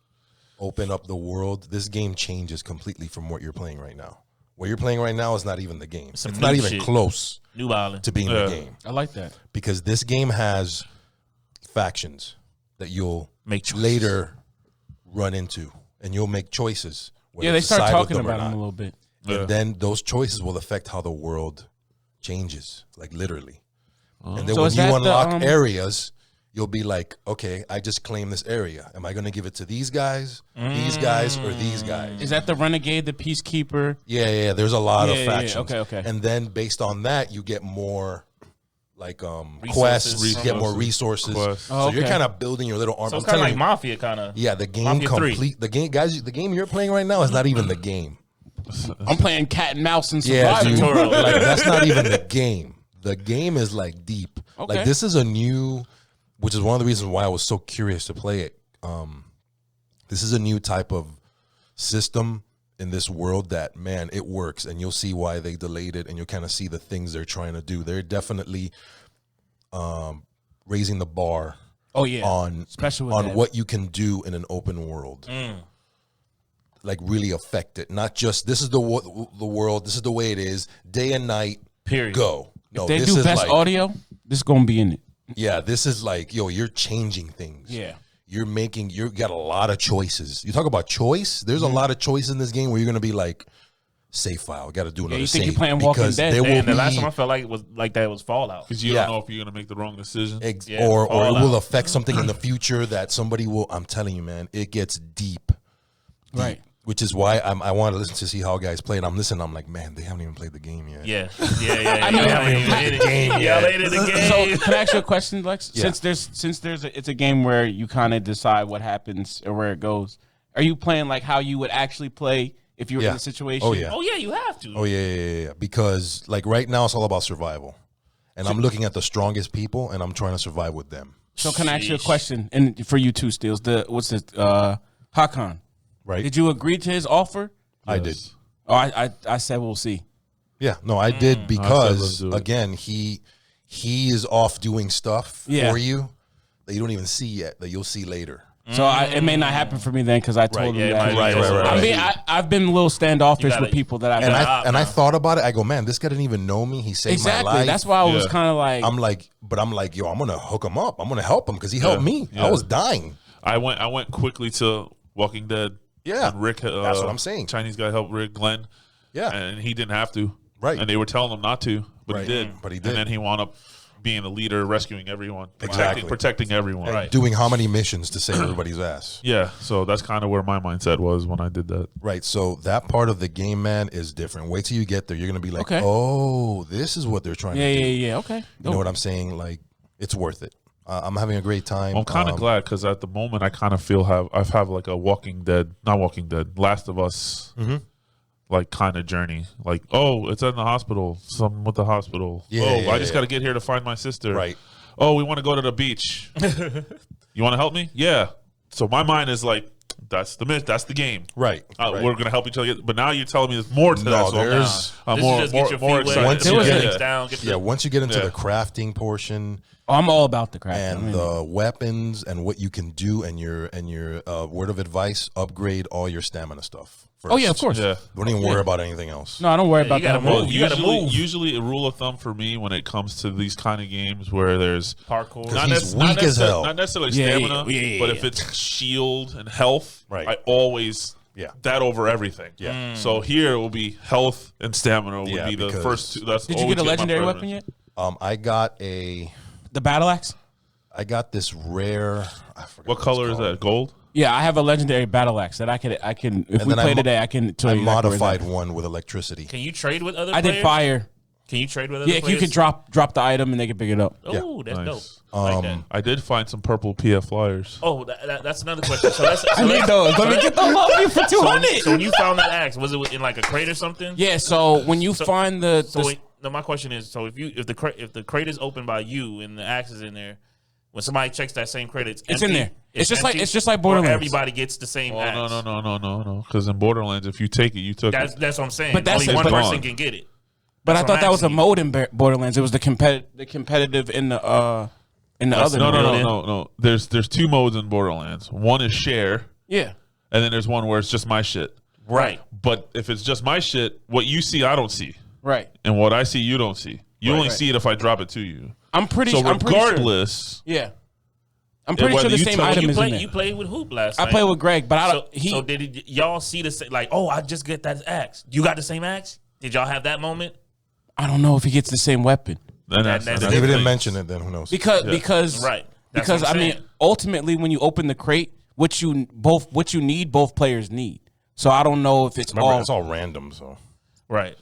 open up the world, this game changes completely from what you're playing right now. What you're playing right now is not even the game. Some It's not new even shit. close New Island. to being the game. I like that. Because this game has factions that you'll Make choices. later run into, and you'll make choices. whether Yeah, they to start side with talking them or about them not. a little bit. And then those choices will affect how the world changes, like literally. And then So when is you that the, unlock areas, you'll be like, okay, I just claimed this area. Am I going to give it to these guys, or these guys? Is that the Renegade, the Peacekeeper? Yeah. There's a lot of Yeah, yeah, yeah. factions. Okay. And then based on that, you get more like quests, you get more resources. Quests. So Oh, you're okay. kind of building your little arm. So I'm it's kind of telling like you, Mafia, kind of. yeah, the game Mafia 3. complete. The game, guys, the game you're playing right now is not even the game. I'm playing cat and mouse and Yeah, survival. dude. Like that's not even the game. The game is like deep. Okay. Like this is a new, which is one of the reasons why I was so curious to play it. This is a new type of system in this world that, man, it works, and you'll see why they delayed it, and you'll kind of see the things they're trying to do. They're definitely raising the bar Oh yeah, on especially with on that. what you can do in an open world. Like really affect it. Not just this is the world. This is the way it is. Day and night. Period. Go. No, If they this do is best like, audio, this is gonna be in it. yeah, this is like, yo, you're changing things. Yeah. You got a lot of choices. You talk about choice. There's a lot of choice in this game where you're gonna be like, save file. Got to do another you think save. you're playing Walking because Dead. there will And the be last time I felt like it was like that was Fallout. Because you Yeah. don't know if you're gonna make the wrong decision. Yeah, or it Fallout. will affect something in the future that somebody will. I'm telling you, man, it gets deep. Right. which is why I want to listen to see how guys play. And I'm listening. I'm like, man, they haven't even played the game yet. Yeah. I know. They haven't even played the game. Yeah, they did the game. So can I ask you a question, Lex? Yeah. It's a game where you kind of decide what happens or where it goes. Are you playing like how you would actually play if you were in the situation? Oh yeah. Oh yeah, you have to. Oh yeah. Because like right now it's all about survival, and I'm looking at the strongest people and I'm trying to survive with them. So can I ask you a question? And for you too, Steels, Hakan? Right. Did you agree to his offer? I did. Oh, I said we'll see. Yeah. No, I did let's because do it. again he is off doing stuff Yeah. for you that you don't even see yet that you'll see later. So it may not happen for me then because I told him that. Right. I mean, I've been a little standoffish with people that I've And met. I thought about it. I go, man, this guy didn't even know me. He saved my Exactly. life. That's why I was Yeah. kind of like. I'm like, yo, I'm gonna hook him up. I'm gonna help him because he helped me. Yeah. I was dying. I went quickly to Walking Dead. Yeah. And Rick. That's what I'm saying. Chinese guy helped Rick Glenn. Yeah. And he didn't have to. Right. And they were telling him not to, but Right. he did. But he did. And then he wound up being a leader, rescuing everyone, Exactly. protecting everyone. Right. Doing how many missions to save everybody's ass? Yeah. So that's kind of where my mindset was when I did that. Right. So that part of the game, man, is different. Wait till you get there. You're gonna be like, Okay. oh, this is what they're trying to do. Yeah. Okay. You know what I'm saying? Like, it's worth it. I'm having a great time. I'm kind of glad because at the moment I kind of feel I've had like a Last of Us, like kind of journey. Like, oh, it's in the hospital. Something with the hospital. Yeah, I just got to get here to find my sister. Right. Oh, we want to go to the beach. You want to help me? Yeah. So my mind is like, that's the game. Right. We're gonna help each other. But now you're telling me there's more to No, that. So there's- I'm This more, is just get your more feet wet, excited. Once get you the get legs it- down, get Yeah, the, once you get into Yeah. the crafting portion Oh, I'm all about the craft. and the weapons and what you can do and your word of advice, upgrade all your stamina stuff. First. Oh yeah, of course. Yeah. Don't even worry about anything else. No, I don't worry about you gotta that. move. at all. You gotta move. Usually, a rule of thumb for me when it comes to these kind of games where there's parkour. He's weak as hell. Not necessarily Yeah, stamina, yeah. but if it's shield and health, Right. I always Yeah. that over everything. Yeah. So here it will be health and stamina would Yeah, be the because- first two. That's Did you always get a my legendary preference. weapon yet? I got the battle axe? this rare. I forgot What it's color is called. that? Gold. Yeah, I have a legendary battle axe that I can. If And we then play today, I can tell I you. exactly where it's modified at. one with electricity. Can you trade with other I players? did fire. Can you trade with other Yeah, players? you can drop the item and they can pick it up. Oh, that's Nice. dope. I like that. I did find some purple PF flyers. Oh, that's another question. So that's, I need those. Let me get those off you for so when 200. you found that axe, was it in like a crate or something? Yeah. So when you find the No, my question is: so if the crate is opened by you and the axe is in there, when somebody checks that same crate, it's It's in empty, there. It's just empty, like or Borderlands. everybody gets the same Oh axe. no! Because in Borderlands, if you take it, you took it. That's what I'm saying. But that's- Only one but- person can get it. But I That's thought what that I'm was a asking mode in Borderlands. It was the competitive in the other. No. There's two modes in Borderlands. One is share, Yeah. and then there's one where it's just my shit. Right. But if it's just my shit, what you see, I don't see, Right. and what I see, you don't see. You only Right. see it if I drop it to you. I'm pretty. So I'm pretty sure. regardless, Yeah. I'm pretty whether sure the you same tell- item You is in played. there. You played with Hoop last I night. played with Greg, but I So, don't. so did y'all see the same? Like, oh, I just get that axe. You got the same axe? Did y'all have that moment? I don't know if he gets the same weapon then that's If the they didn't thing. mention it, then who knows? because Right. That's because what I I'm mean saying. ultimately when you open the crate, what you need, both players need. So I don't know if it's Remember, all. it's all random. So Right.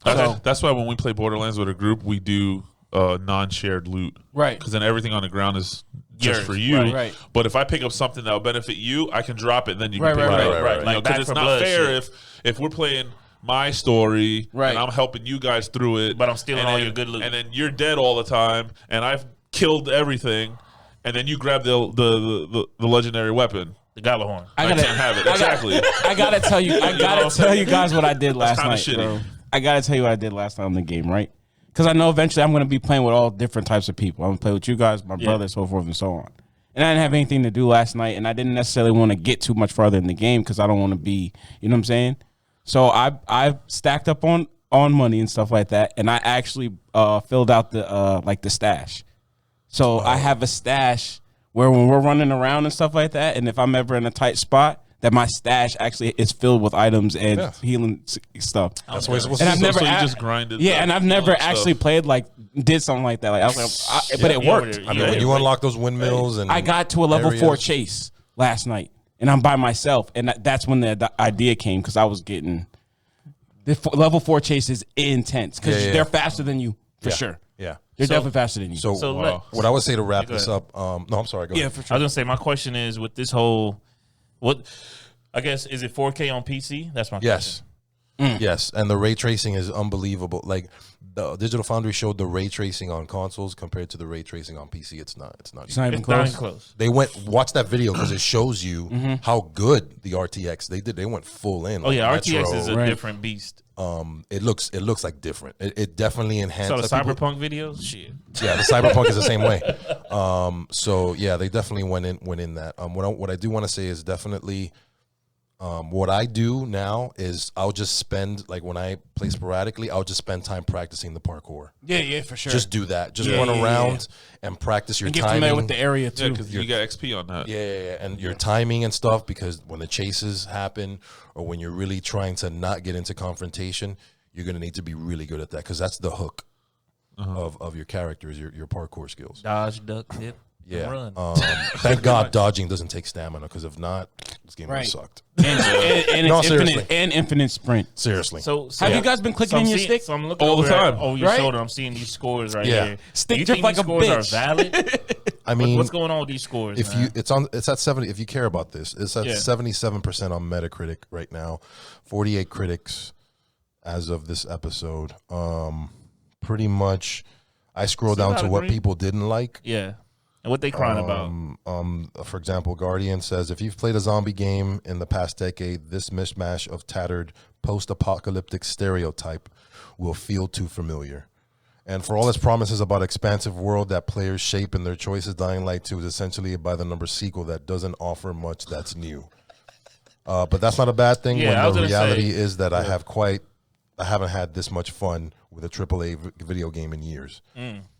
that's why when we play Borderlands with a group, we do non-shared loot, Right. Because then everything on the ground is just Yours, for you. right. But if I pick up something that will benefit you, I can drop it. And then you Right, can pick right, it up. right, right, You right. know, Like Back it's for not Blood fair shit. if we're playing my story Right. and I'm helping you guys through it, But I'm stealing and all then- your good loot. and then you're dead all the time, and I've killed everything, and then you grab the legendary weapon. The Galahorn. I can't have it. Exactly. I gotta tell you. I gotta tell you guys what I did last kinda night, shitty. bro. I gotta tell you what I did last night on the game, right? Because I know eventually I'm gonna be playing with all different types of people. I'm gonna play with you guys, my brother, so forth and so on. And I didn't have anything to do last night, and I didn't necessarily want to get too much farther in the game because I don't want to be, you know what I'm saying? So I stacked up on money and stuff like that, and I actually filled out the stash. So I have a stash where when we're running around and stuff like that, and if I'm ever in a tight spot, that my stash actually is filled with items and healing stuff. that's the way it's supposed And to I've be. never So you a- just grinded. Yeah, the- and I've never stuff. actually played did something like that. Like I was like, but it worked. I mean, when you unlock those windmills and I got to a level 4 areas- chase last night. and I'm by myself, and that's when the idea came because I was getting the level 4 chase is intense because they're faster than you for sure. Yeah. They're definitely faster than you. So what I would say to wrap this up, no, I'm sorry. Go ahead. for I was gonna say my question is with this whole, I guess is it 4K on PC? That's my question. Yes, and the ray tracing is unbelievable. Like the Digital Foundry showed the ray tracing on consoles compared to the ray tracing on PC. It's not It's not It's even not close. even close. They watch that video because it shows you how good the RTX they did. They went full in. Oh like yeah, Metro. RTX is a different beast. It looks like different. It definitely enhanced. So the people- Cyberpunk videos, shit. Yeah, the Cyberpunk is the same way. So yeah, they definitely went in that. What I do want to say is definitely, what I do now is I'll just spend, like when I play sporadically, I'll just spend time practicing the parkour. Yeah, for sure. Just do that. Just run around and practice your and get timing. familiar with the area too. Yeah, because you got XP on that. Yeah, and your timing and stuff, because when the chases happen or when you're really trying to not get into confrontation, you're going to need to be really good at that because that's the hook of your characters, your parkour skills. Dodge, duck, dip, Yeah. run. Thank God dodging doesn't take stamina because if not, this game would have sucked. and No, it's seriously. infinite sprint. Seriously. So Have you guys been clicking I'm in your seeing- stick? So I'm looking all the over time, over your right? shoulder. I'm seeing these scores right Yeah. here. Stick you drift think like these a scores bitch. are valid? I mean, What's going on with these scores? if man? it's at 70, if you care about this, it's at 77% on Metacritic right now, 48 critics as of this episode. Pretty much, I scroll down to what people didn't like. Yeah. And what they crying about? For example, Guardian says, if you've played a zombie game in the past decade, this mishmash of tattered post-apocalyptic stereotype will feel too familiar. And for all its promises about expansive world that players shape in their choices, Dying Light 2 is essentially a by-the-number sequel that doesn't offer much that's new. But that's not a bad thing Yeah, I was when the gonna reality say- is that I haven't had this much fun with a AAA video game in years.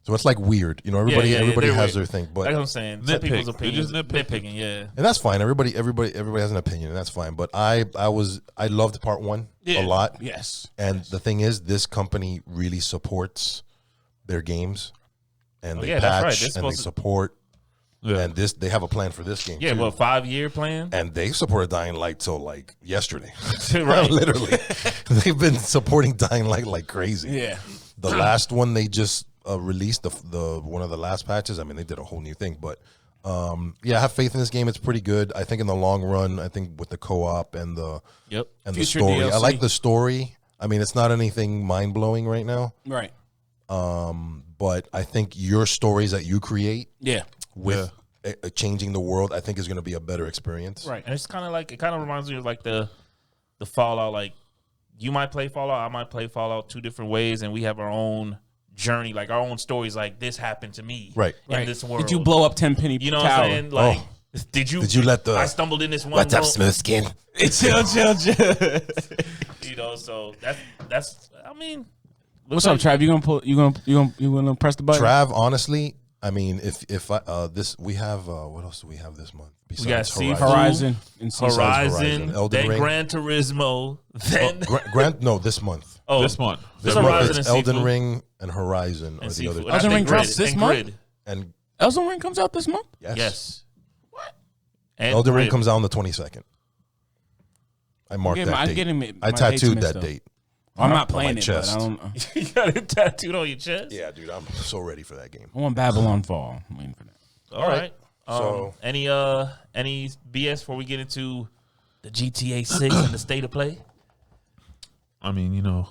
So it's like weird. You know, everybody they're has weird. their thing. But Like I'm saying, some Nitpick. people's They're opinions. just nitpicking. Yeah. and that's fine. Everybody has an opinion, and that's fine. But I loved part one a lot. Yes. And the thing is, this company really supports their games, and they yeah, that's right. patch They're and they supposed to- support. Yeah. And they have a plan for this game. Yeah, too. well, 5-year plan? And they supported Dying Light till like yesterday. Right. Literally, they've been supporting Dying Light like crazy. Yeah. The last one they just released, the one of the last patches. I mean, they did a whole new thing, but yeah, I have faith in this game. It's pretty good. I think in the long run, I think with the co-op and the Yep. Future story, I DLC. like the story. I mean, it's not anything mind blowing right now, Right. but I think your stories that you create Yeah. with changing the world, I think is going to be a better experience. Right. And it's kind of like, it kind of reminds me of like the Fallout. Like, you might play Fallout, I might play Fallout 2 different ways, and we have our own journey, like our own stories. Like, this happened to me. Right. In this world. Did you blow up 10 penny You know tower? what I'm saying? Like, Oh. did you let the I stumbled in this one What's up, room, smooth skin? Chill. you know, so that's I mean, What's up, Trav? You gonna press the button? Trav, honestly, I mean, if I we have what else do we have this month? we got Besides Horizon and Seaside. Horizon, Elden then Ring. Gran Turismo, then No, this month. This month. This This month Horizon it's and Elden Sifu. Ring and Horizon are And the Sifu. other. And I Elden think Ring Grid, drops this and month? Grid. And Elden Ring comes out this month? Yes. What? And Elden Ring Grid. comes out on the 22nd. I marked that I'm date. getting I my dates tattooed mixed that up. date. I'm not on playing my it, but chest. I don't. You got it tattooed on your chest? Yeah, dude, I'm so ready for that game. I want Babylon Fall. I'm waiting for that. All right. So- any BS before we get into the GTA 6 and the state of play? I mean, you know,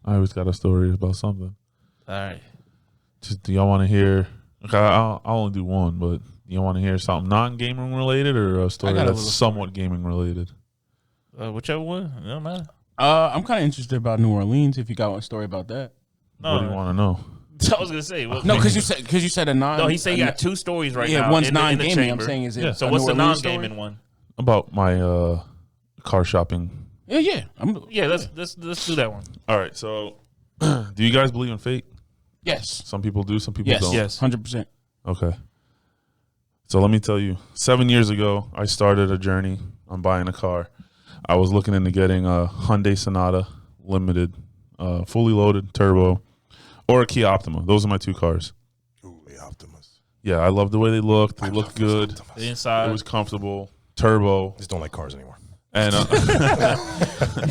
I always got a story about something. All right. Just do y'all want to hear? Okay, I'll only do one, but you want to hear something non-gaming related or a story got a that's little somewhat gaming related? Whichever one. It don't matter. I'm kind of interested about New Orleans. If you got a story about that. No, What do you want to know? I was gonna say. What, No, because you said a non. No, he said he got two stories right yeah, now. one's in the non-gaming. I'm chamber. saying is it? Yeah. So a what's New the Orleans non-gaming story? one? About my car shopping. Yeah. Yeah, let's do that one. All right, so do you guys believe in fate? Yes. Some people do, some people don't. Yes. 100%. Okay. So let me tell you, 7 years ago, I started a journey on buying a car. I was looking into getting a Hyundai Sonata Limited, fully loaded, turbo, or a Kia Optima. Those are my two cars. Ooh, the Optimus. Yeah, I love the way they looked. They looked good. The inside. It was comfortable. turbo, Just don't like cars anymore. and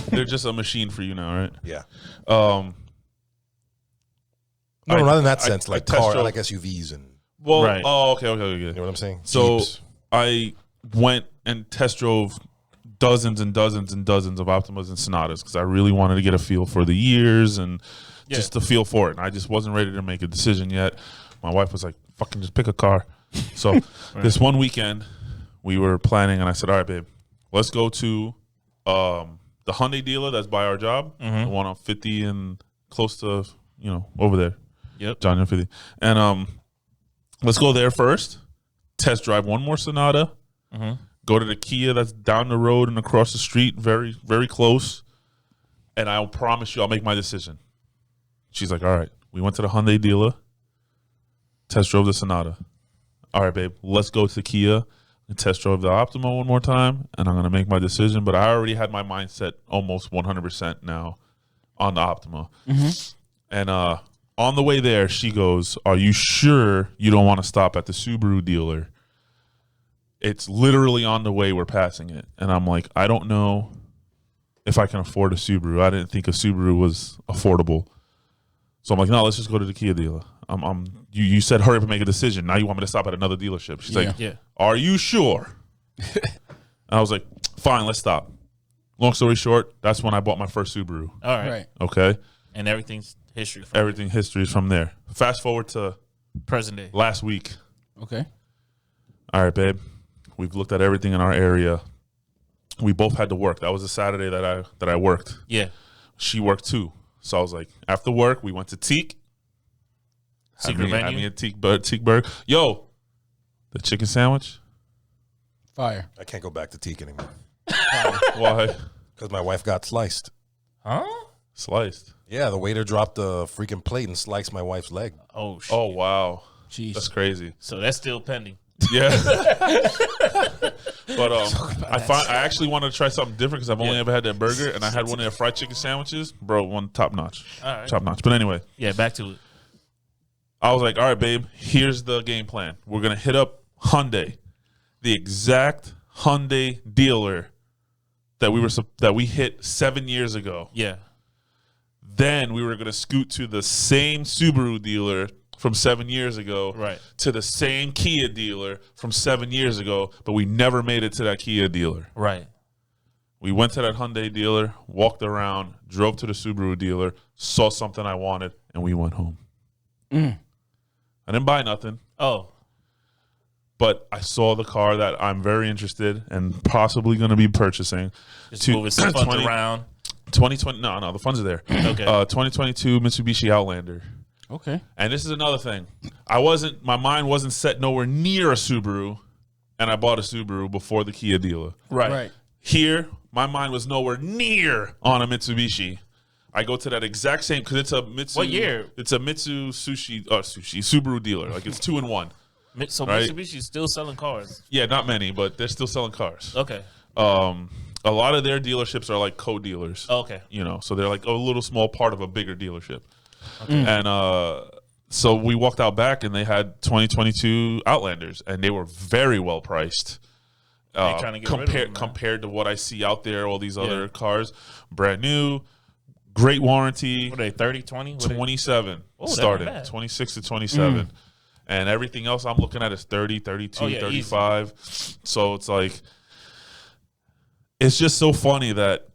they're just a machine for you now, right? Yeah. Um, No, I- not in that I- sense. I Like test car, drove- like SUVs and well, Right. okay. you know what I'm saying. So Jeeps. I went and test drove dozens and dozens and dozens of Optimas and Sonatas because I really wanted to get a feel for the years and just the feel for it. And I just wasn't ready to make a decision yet. My wife was like, "Fucking just pick a car." So this one weekend we were planning, and I said, "All right, babe, let's go to the Hyundai dealer that's by our job, the one on 50 and close to over there." Yep. John and 50. And let's go there first. Test drive one more Sonata. Go to the Kia that's down the road and across the street, very, very close. And I'll promise you I'll make my decision. She's like, all right. We went to the Hyundai dealer. Test drove the Sonata. All right, babe, let's go to the Kia and test drove the Optima one more time. And I'm going to make my decision. But I already had my mindset almost 100% now on the Optima. And on the way there, she goes, "Are you sure you don't want to stop at the Subaru dealer? It's literally on the way. We're passing it." And I'm like, "I don't know if I can afford a Subaru. I didn't think a Subaru was affordable." So I'm like, "No, let's just go to the Kia dealer." You said hurry up and make a decision. Now you want me to stop at another dealership. She's like, Yeah. "Are you sure?" And I was like, "Fine, let's stop." Long story short, that's when I bought my first Subaru. All right. Right. Okay. And everything's history from Everything history is from there. Fast forward to present day. last week. Okay. All right, babe. We've looked at everything in our area. We both had to work. That was a Saturday that I worked. Yeah. She worked too. So I was like, after work, we went to Teak. Secret Had menu. me a Teak burger. Yo, the chicken sandwich. Fire. I can't go back to Teak anymore Why? because my wife got sliced. Huh? Sliced. Yeah, the waiter dropped the freaking plate and sliced my wife's leg. Oh shit. Oh wow, Jeez. that's crazy. So that's still pending. Yeah. But I actually wanted to try something different because I've only ever had that burger, and I had one of their fried chicken sandwiches, bro. One top notch, All right. top notch. But anyway, Yeah, back to it. I was like, all right, babe, here's the game plan. We're gonna hit up Hyundai, the exact Hyundai dealer that we hit 7 years ago. Yeah. Then we were gonna scoot to the same Subaru dealer from 7 years ago, Right. to the same Kia dealer from 7 years ago, but we never made it to that Kia dealer. Right. We went to that Hyundai dealer, walked around, drove to the Subaru dealer, saw something I wanted, and we went home. I didn't buy nothing, Oh. but I saw the car that I'm very interested and possibly going to be purchasing. Just moving some funds 20 around. 2020, no, the funds are there. Okay. 2022 Mitsubishi Outlander. Okay. And this is another thing. My mind wasn't set nowhere near a Subaru, and I bought a Subaru before the Kia dealer. Right. Here, my mind was nowhere near on a Mitsubishi. I go to that exact same because it's a Mitsu. What year? It's a Subaru dealer. Like it's 2-in-1. So Right. Mitsubishi's still selling cars. Yeah, not many, but they're still selling cars. Okay. A lot of their dealerships are like co-dealers. Okay. So they're like a little small part of a bigger dealership. And so we walked out back, and they had 2022 Outlanders, and they were very well priced. trying to get rid of them, man. Compared to what I see out there, all these other cars, brand new, great warranty. What are they, 30, 20? What are they- 27 Oh, that's not starting, bad. 26 to 27. And everything else I'm looking at is 30, 32, Oh, yeah, 35. So it's like, it's just so funny that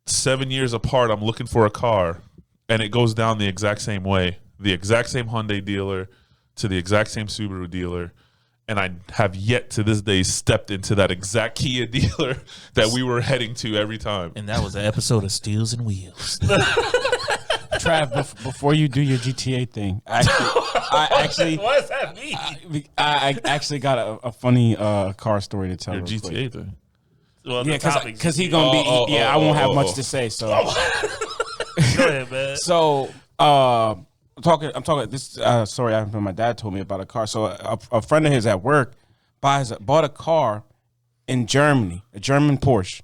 7 years apart, I'm looking for a car, and it goes down the exact same way. The exact same Hyundai dealer to the exact same Subaru dealer. And I have yet to this day stepped into that exact Kia dealer that we were heading to every time. And that was an episode of Steels and Wheels. Trav, before you do your GTA thing, I actually What does that mean? I actually got a funny car story to tell. Your real quick. GTA thing. Well, Yeah, the topics- because he gonna be. I won't have much to say. So, Go ahead, man. so I'm talking. This story my dad told me about a car. So a friend of his at work bought a car in Germany, a German Porsche,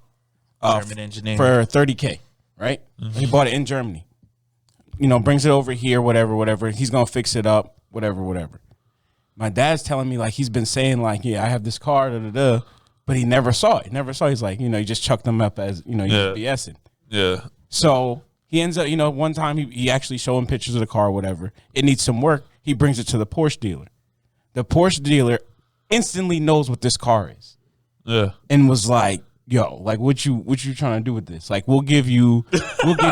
German engineering. for $30K. Right? He bought it in Germany. Brings it over here, whatever. He's gonna fix it up, whatever. My dad's telling me like he's been saying like, yeah, I have this car, but he never saw it. He's like, he just chucked them up as, he's BSing. Yeah. So he ends up, one time he actually showing pictures of the car or whatever. It needs some work. He brings it to the Porsche dealer. The Porsche dealer instantly knows what this car is. Yeah. And was like, yo, like what you trying to do with this? Like we'll give you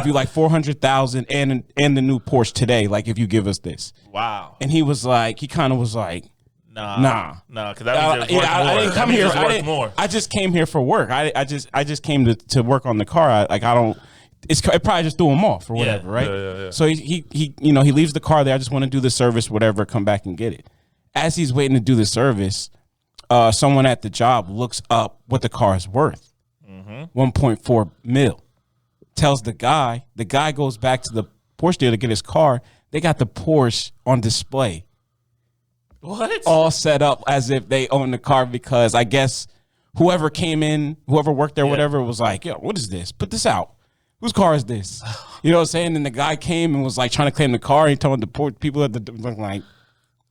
like 400,000 and the new Porsche today, like if you give us this. Wow. And he kind of was like, nah, because that means I didn't come here. More. I just came here for work. I just came to work on the car. It probably just threw him off or whatever, right? Yeah. So he he leaves the car there. I just want to do the service, whatever. Come back and get it. As he's waiting to do the service, someone at the job looks up what the car is worth, 1.4 mil. Tells the guy. The guy goes back to the Porsche dealer to get his car. They got the Porsche on display. What? All set up as if they own the car because I guess whoever came in, whoever worked there, whatever, was like, yo, what is this? Put this out. Whose car is this? You know what I'm saying? And the guy came and was like trying to claim the car. He told the poor people at the like,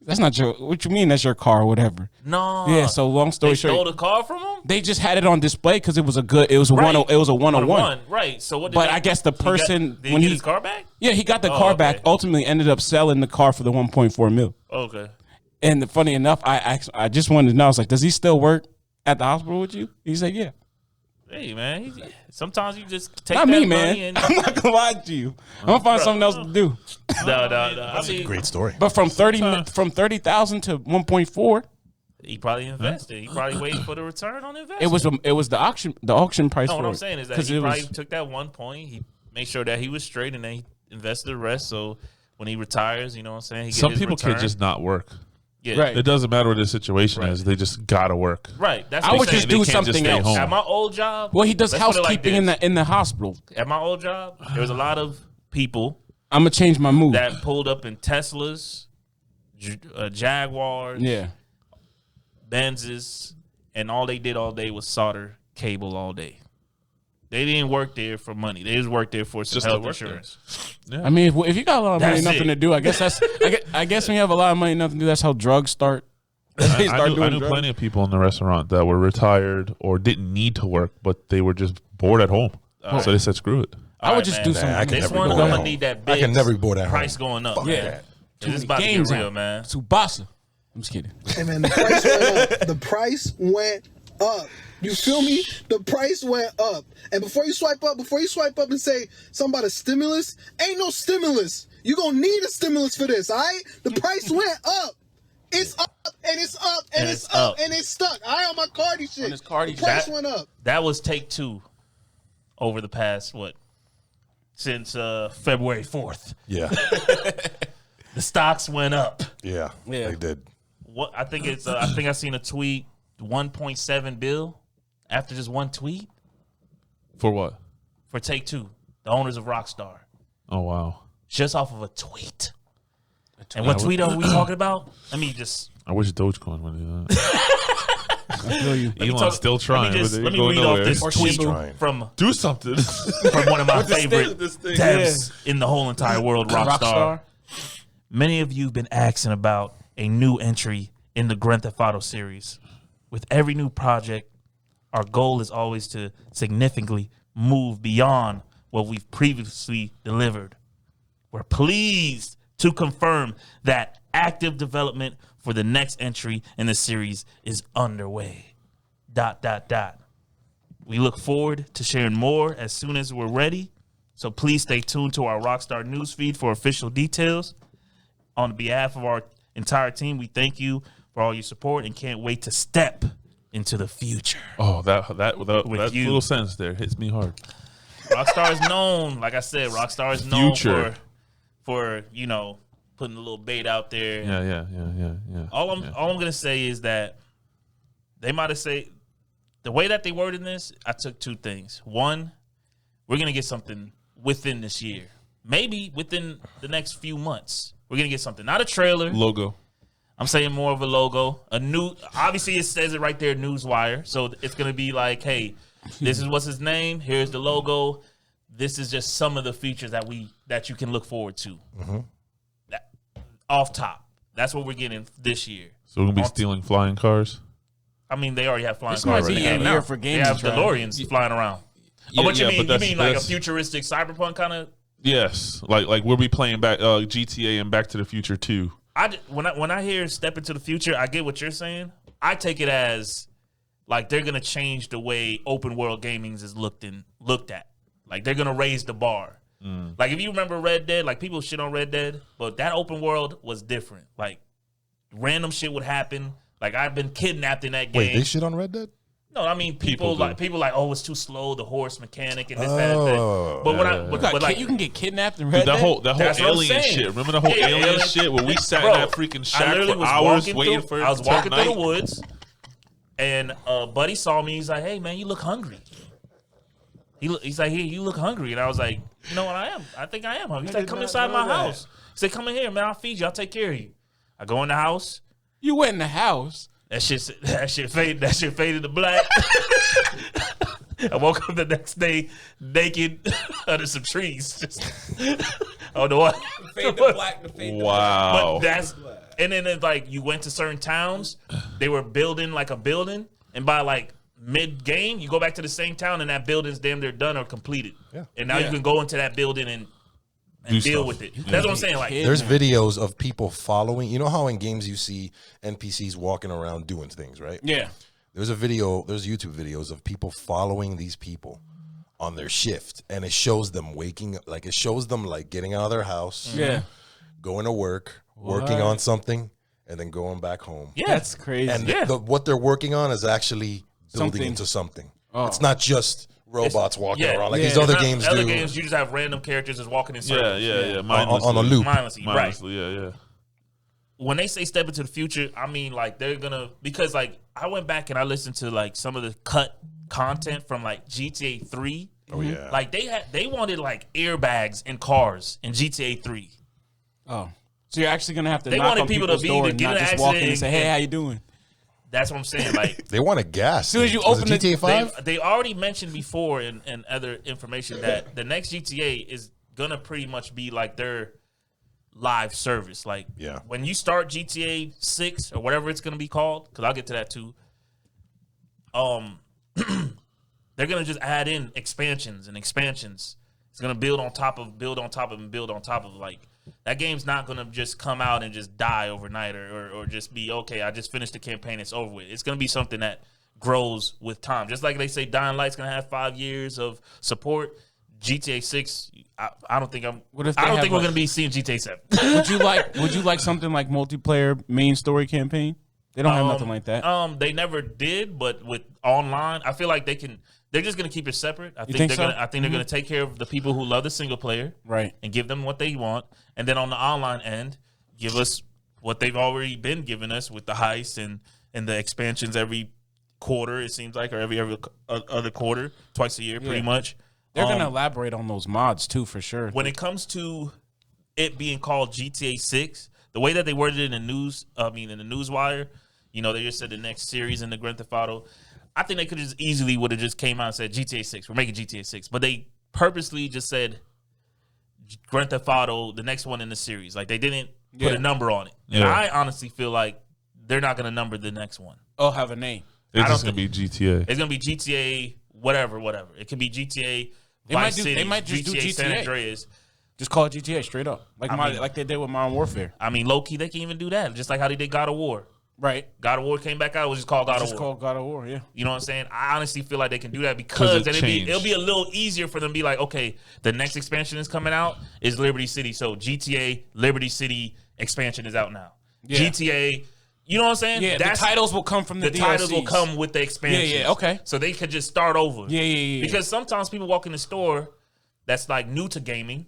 that's not your, what you mean that's your car or whatever. No. Yeah, so long story They short. stole the car from him? They just had it on display because it was a 101. Right. So what did But I guess the person, did he get his car back? Yeah, he got the car back, ultimately ended up selling the car for the 1.4 mil. Okay. And funny enough, I just wanted to know, I was like, does he still work at the hospital with you? He said, yeah. Hey, man. Sometimes you just take Not that me, money man. and... I'm not going to lie to you. I'm going to find something else to do. No. I mean, Great story. But from 30,000 to 1.4, he probably invested. He probably waited for the return on investment. it was the auction price No, for what I'm it. saying is that he probably took that 1 point. He made sure that he was straight, and then he invested the rest. So when he retires, you know what I'm saying? He Some get his people return. can't just not work. Yeah. Right. It doesn't matter what the situation is. They just gotta work. Right. That's I what would I'm just saying. do They can't just something stay else. home. At my old job. Well, he does let's put it like housekeeping this. in the hospital. At my old job, there was a lot of people I'm going to change my mood. that pulled up in Teslas, Jaguars, Yeah. Benzes, and all they did all day was solder cable all day. They didn't work there for money. They just worked there for some Just to health work there. insurance. Yeah. I mean, if you got a lot of money, That's nothing it. to do, I guess that's. I guess when you have a lot of money, nothing to do, that's how drugs start. I knew plenty of people in the restaurant that were retired or didn't need to work, but they were just bored at home. So they said, screw it. I would just do something. I can This never one, be I'm bored at gonna home. need that I big can never be bored at home. price going up. Yeah. Man. It's about to get Games real, out. man. Tsubasa. I'm just kidding. Hey man, the price went up. The price went up. You feel me? The price went up. And before you swipe up and say something about a stimulus, ain't no stimulus. You gonna need a stimulus for this, all right? The price went up. It's up and it's up and it's up and it's stuck. All right, on my Cardi shit. On this Cardi the price shit. went up. That was take two over the past, since February 4th. Yeah. The stocks went up. Yeah. They did. What I think it's I think I seen a tweet, 1.7 bill after just one tweet For what? for Take Two, the owners of Rockstar. Oh, wow. Just off of a tweet. And what tweet are we talking about? Let me just I wish Dogecoin would do that. I feel you. Elon's still trying. Let me read off this tweet trying. from Do something. one of my favorite this thing. devs in the whole entire world, Rockstar. Many of you have been asking about a new entry in the Grand Theft Auto series. With every new project, our goal is always to significantly move beyond what we've previously delivered. We're pleased to confirm that active development for the next entry in the series is underway. ... We look forward to sharing more as soon as we're ready. So please stay tuned to our Rockstar newsfeed for official details. On behalf of our entire team, we thank you for all your support and can't wait to step into the future. Oh, that you. little sentence there hits me hard. Rockstar is known, like I said, Rockstar is known Future. for putting a little bait out there. Yeah. All I'm gonna say is that they might have said the way that they worded this, I took two things. One, we're gonna get something within this year, maybe within the next few months. We're gonna get something, not a trailer. Logo. I'm saying more of a logo, a new. Obviously, it says it right there, Newswire. So it's gonna be like, hey, this is what's his name. Here's the logo. This is just some of the features that you can look forward to. Off top, that's what we're getting this year. So we're gonna be stealing flying cars. I mean, they already have flying This cars might in the be a game year now. for They gaming, have Trav. DeLoreans flying around. Yeah, Oh, what you yeah, mean? but You mean like a that's- futuristic cyberpunk kind of? Yes, like we'll be playing back GTA and Back to the Future 2. When I hear Step into the Future, I get what you're saying. I take it as like they're gonna change the way open world gaming is looked at. Like they're gonna raise the bar. Like if you remember Red Dead, like people shit on Red Dead, but that open world was different. Like random shit would happen. Like I've been kidnapped in that game. Wait, they shit on Red Dead? No, I mean People people do. like, oh, it's too slow, the horse mechanic and this, that, and Oh. that. But when I You can get kidnapped in Red That Dead? whole That's what I'm alien saying. shit. Remember the whole Yeah, alien alien- shit where we sat Bro, in that freaking I shack literally for was hours walking waiting through, for it I was to turn walking through the night? woods, and a buddy saw me. He's like, "Hey, man, you look hungry." He's like, "Hey, you look hungry," and I was like, "You know what? I am. I think I am hungry." He's like, "Come inside my house." He said, "Come in here, man. I'll feed you. I'll take care of you." I go in the house. You went in the house. That shit faded to black. I woke up the next day naked under some trees. Just, I don't know what. Wow. But that's, and then it's like you went to certain towns, they were building like a building, and by like mid game, you go back to the same town, and that building's damn near done or completed. Yeah. And now you can go into that building and Do deal stuff. with it. That's what I'm saying. Like, There's videos of people following. You know how in games you see NPCs walking around doing things, right? Yeah. There's YouTube videos of people following these people on their shift, and it shows them waking up, like it shows them like getting out of their house, Yeah. going to work, working on something, and then going back home. yeah, That's crazy. And Yeah. what they're working on is actually building Something. into something. Oh. It's not just robots walking yeah. around like Yeah. these other Not- games other do. games, you just have random characters just walking in Yeah, circles. yeah. On a loop. Mindlessly, right. Mindlessly, yeah. When they say step into the future, I mean like they're gonna, because like I went back and I listened to like some of the cut content from like GTA 3. Oh yeah. Like they wanted like airbags in cars in GTA 3. Oh. So you're actually going to have to They knock wanted on people to people's be door to and get not in an just walk in and accident say, hey, and- how you doing? That's what I'm saying. Like They want a gas. As soon as you was open it the- GTA 5? they already mentioned before in other information that the next GTA is gonna pretty much be like their live service. Like Yeah. when you start GTA 6 or whatever it's gonna be called, because I'll get to that too. They're gonna just add in expansions and expansions. It's gonna build on top of. Like that game's not gonna just come out and just die overnight or just be okay. I just finished the campaign. It's over with. It's gonna be something that grows with time. Just like they say, Dying Light's gonna have 5 years of support. GTA 6. I don't think I'm. What if they I don't have think we're like- gonna be seeing GTA 7. Would you like something like multiplayer main story campaign? They don't have nothing like that. They never did, but with online, I feel like they can. They're just gonna keep it separate. I think think they're so? gonna. I think they're gonna take care of the people who love the single player, Right. and give them what they want, and then on the online end, give us what they've already been giving us with the heist and the expansions every quarter. It seems like, or every other quarter, twice a year, pretty Yeah. much. They're going to elaborate on those mods too, for sure. When it comes to it being called GTA 6, the way that they worded it in the news, in the newswire, you know, they just said the next series in the Grand Theft Auto. I think they could just easily would have just came out and said GTA 6. We're making GTA 6. But they purposely just said Grand Theft Auto, the next one in the series. Like they didn't put Yeah. a number on it. And Yeah. I honestly feel like they're not going to number the next one. Oh, have a name. It's I just don't gonna be GTA. It's going to be GTA whatever. It could be GTA They might Vice do- City, they might just do San GTA. Andreas. Just call it GTA straight up. Like they did with Modern Warfare. I mean, low-key, they can even do that. Just like how they did God of War. Right. God of War came back out. It was just called God Just of War. called God of War, yeah. You know what I'm saying? I honestly feel like they can do that 'Cause because it then changed. it'll be a little easier for them to be like, okay, the next expansion is coming out is Liberty City. So GTA Liberty City expansion is out now. Yeah. GTA, you know what I'm saying? Yeah, the titles will come from the titles will DLCs. come with the expansion. Yeah, okay. So they could just start over. Yeah. Because sometimes people walk in the store that's like new to gaming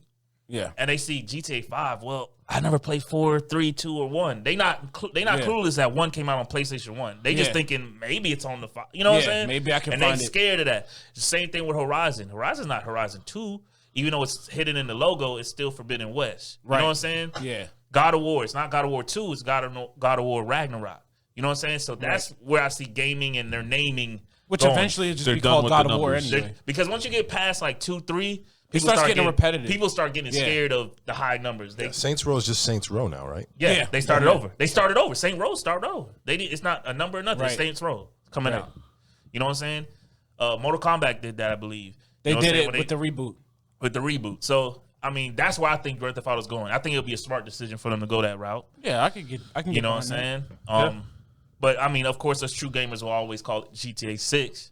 yeah. and they see GTA 5. Well, I never played 4, 3, 2, or 1. They not Yeah. clueless that 1 came out on PlayStation 1. They just Yeah. thinking maybe it's on the 5. You know what I'm Yeah, saying? maybe I can and find they're it. scared of that. The same thing with Horizon. Horizon's not Horizon 2. Even though it's hidden in the logo, it's still Forbidden West. You Right. know what I'm saying? Yeah. God of War. It's not God of War 2. It's God of War Ragnarok. You know what I'm saying? So that's where I see gaming and their naming Which going. eventually is just They're be done called with God the of War numbers. anyway. Because once you get past like 2, 3, It starts getting repetitive. People start getting Yeah. scared of the high numbers. They Saints Row is just Saints Row now, right? Yeah, Yeah. they started Yeah. over. They started over. Saint Row started over. It's not a number or nothing. It's Right. Saints Row. coming Right. out. You know what I'm saying? Mortal Kombat did that, I believe. They You know what did I'm it saying? with the reboot. With the reboot. So, I mean, that's where I think Grand Theft Auto's going. I think it'll be a smart decision for them to go that route. Yeah, I can get. You know what I'm saying? But, I mean, of course, us true gamers will always call it GTA 6.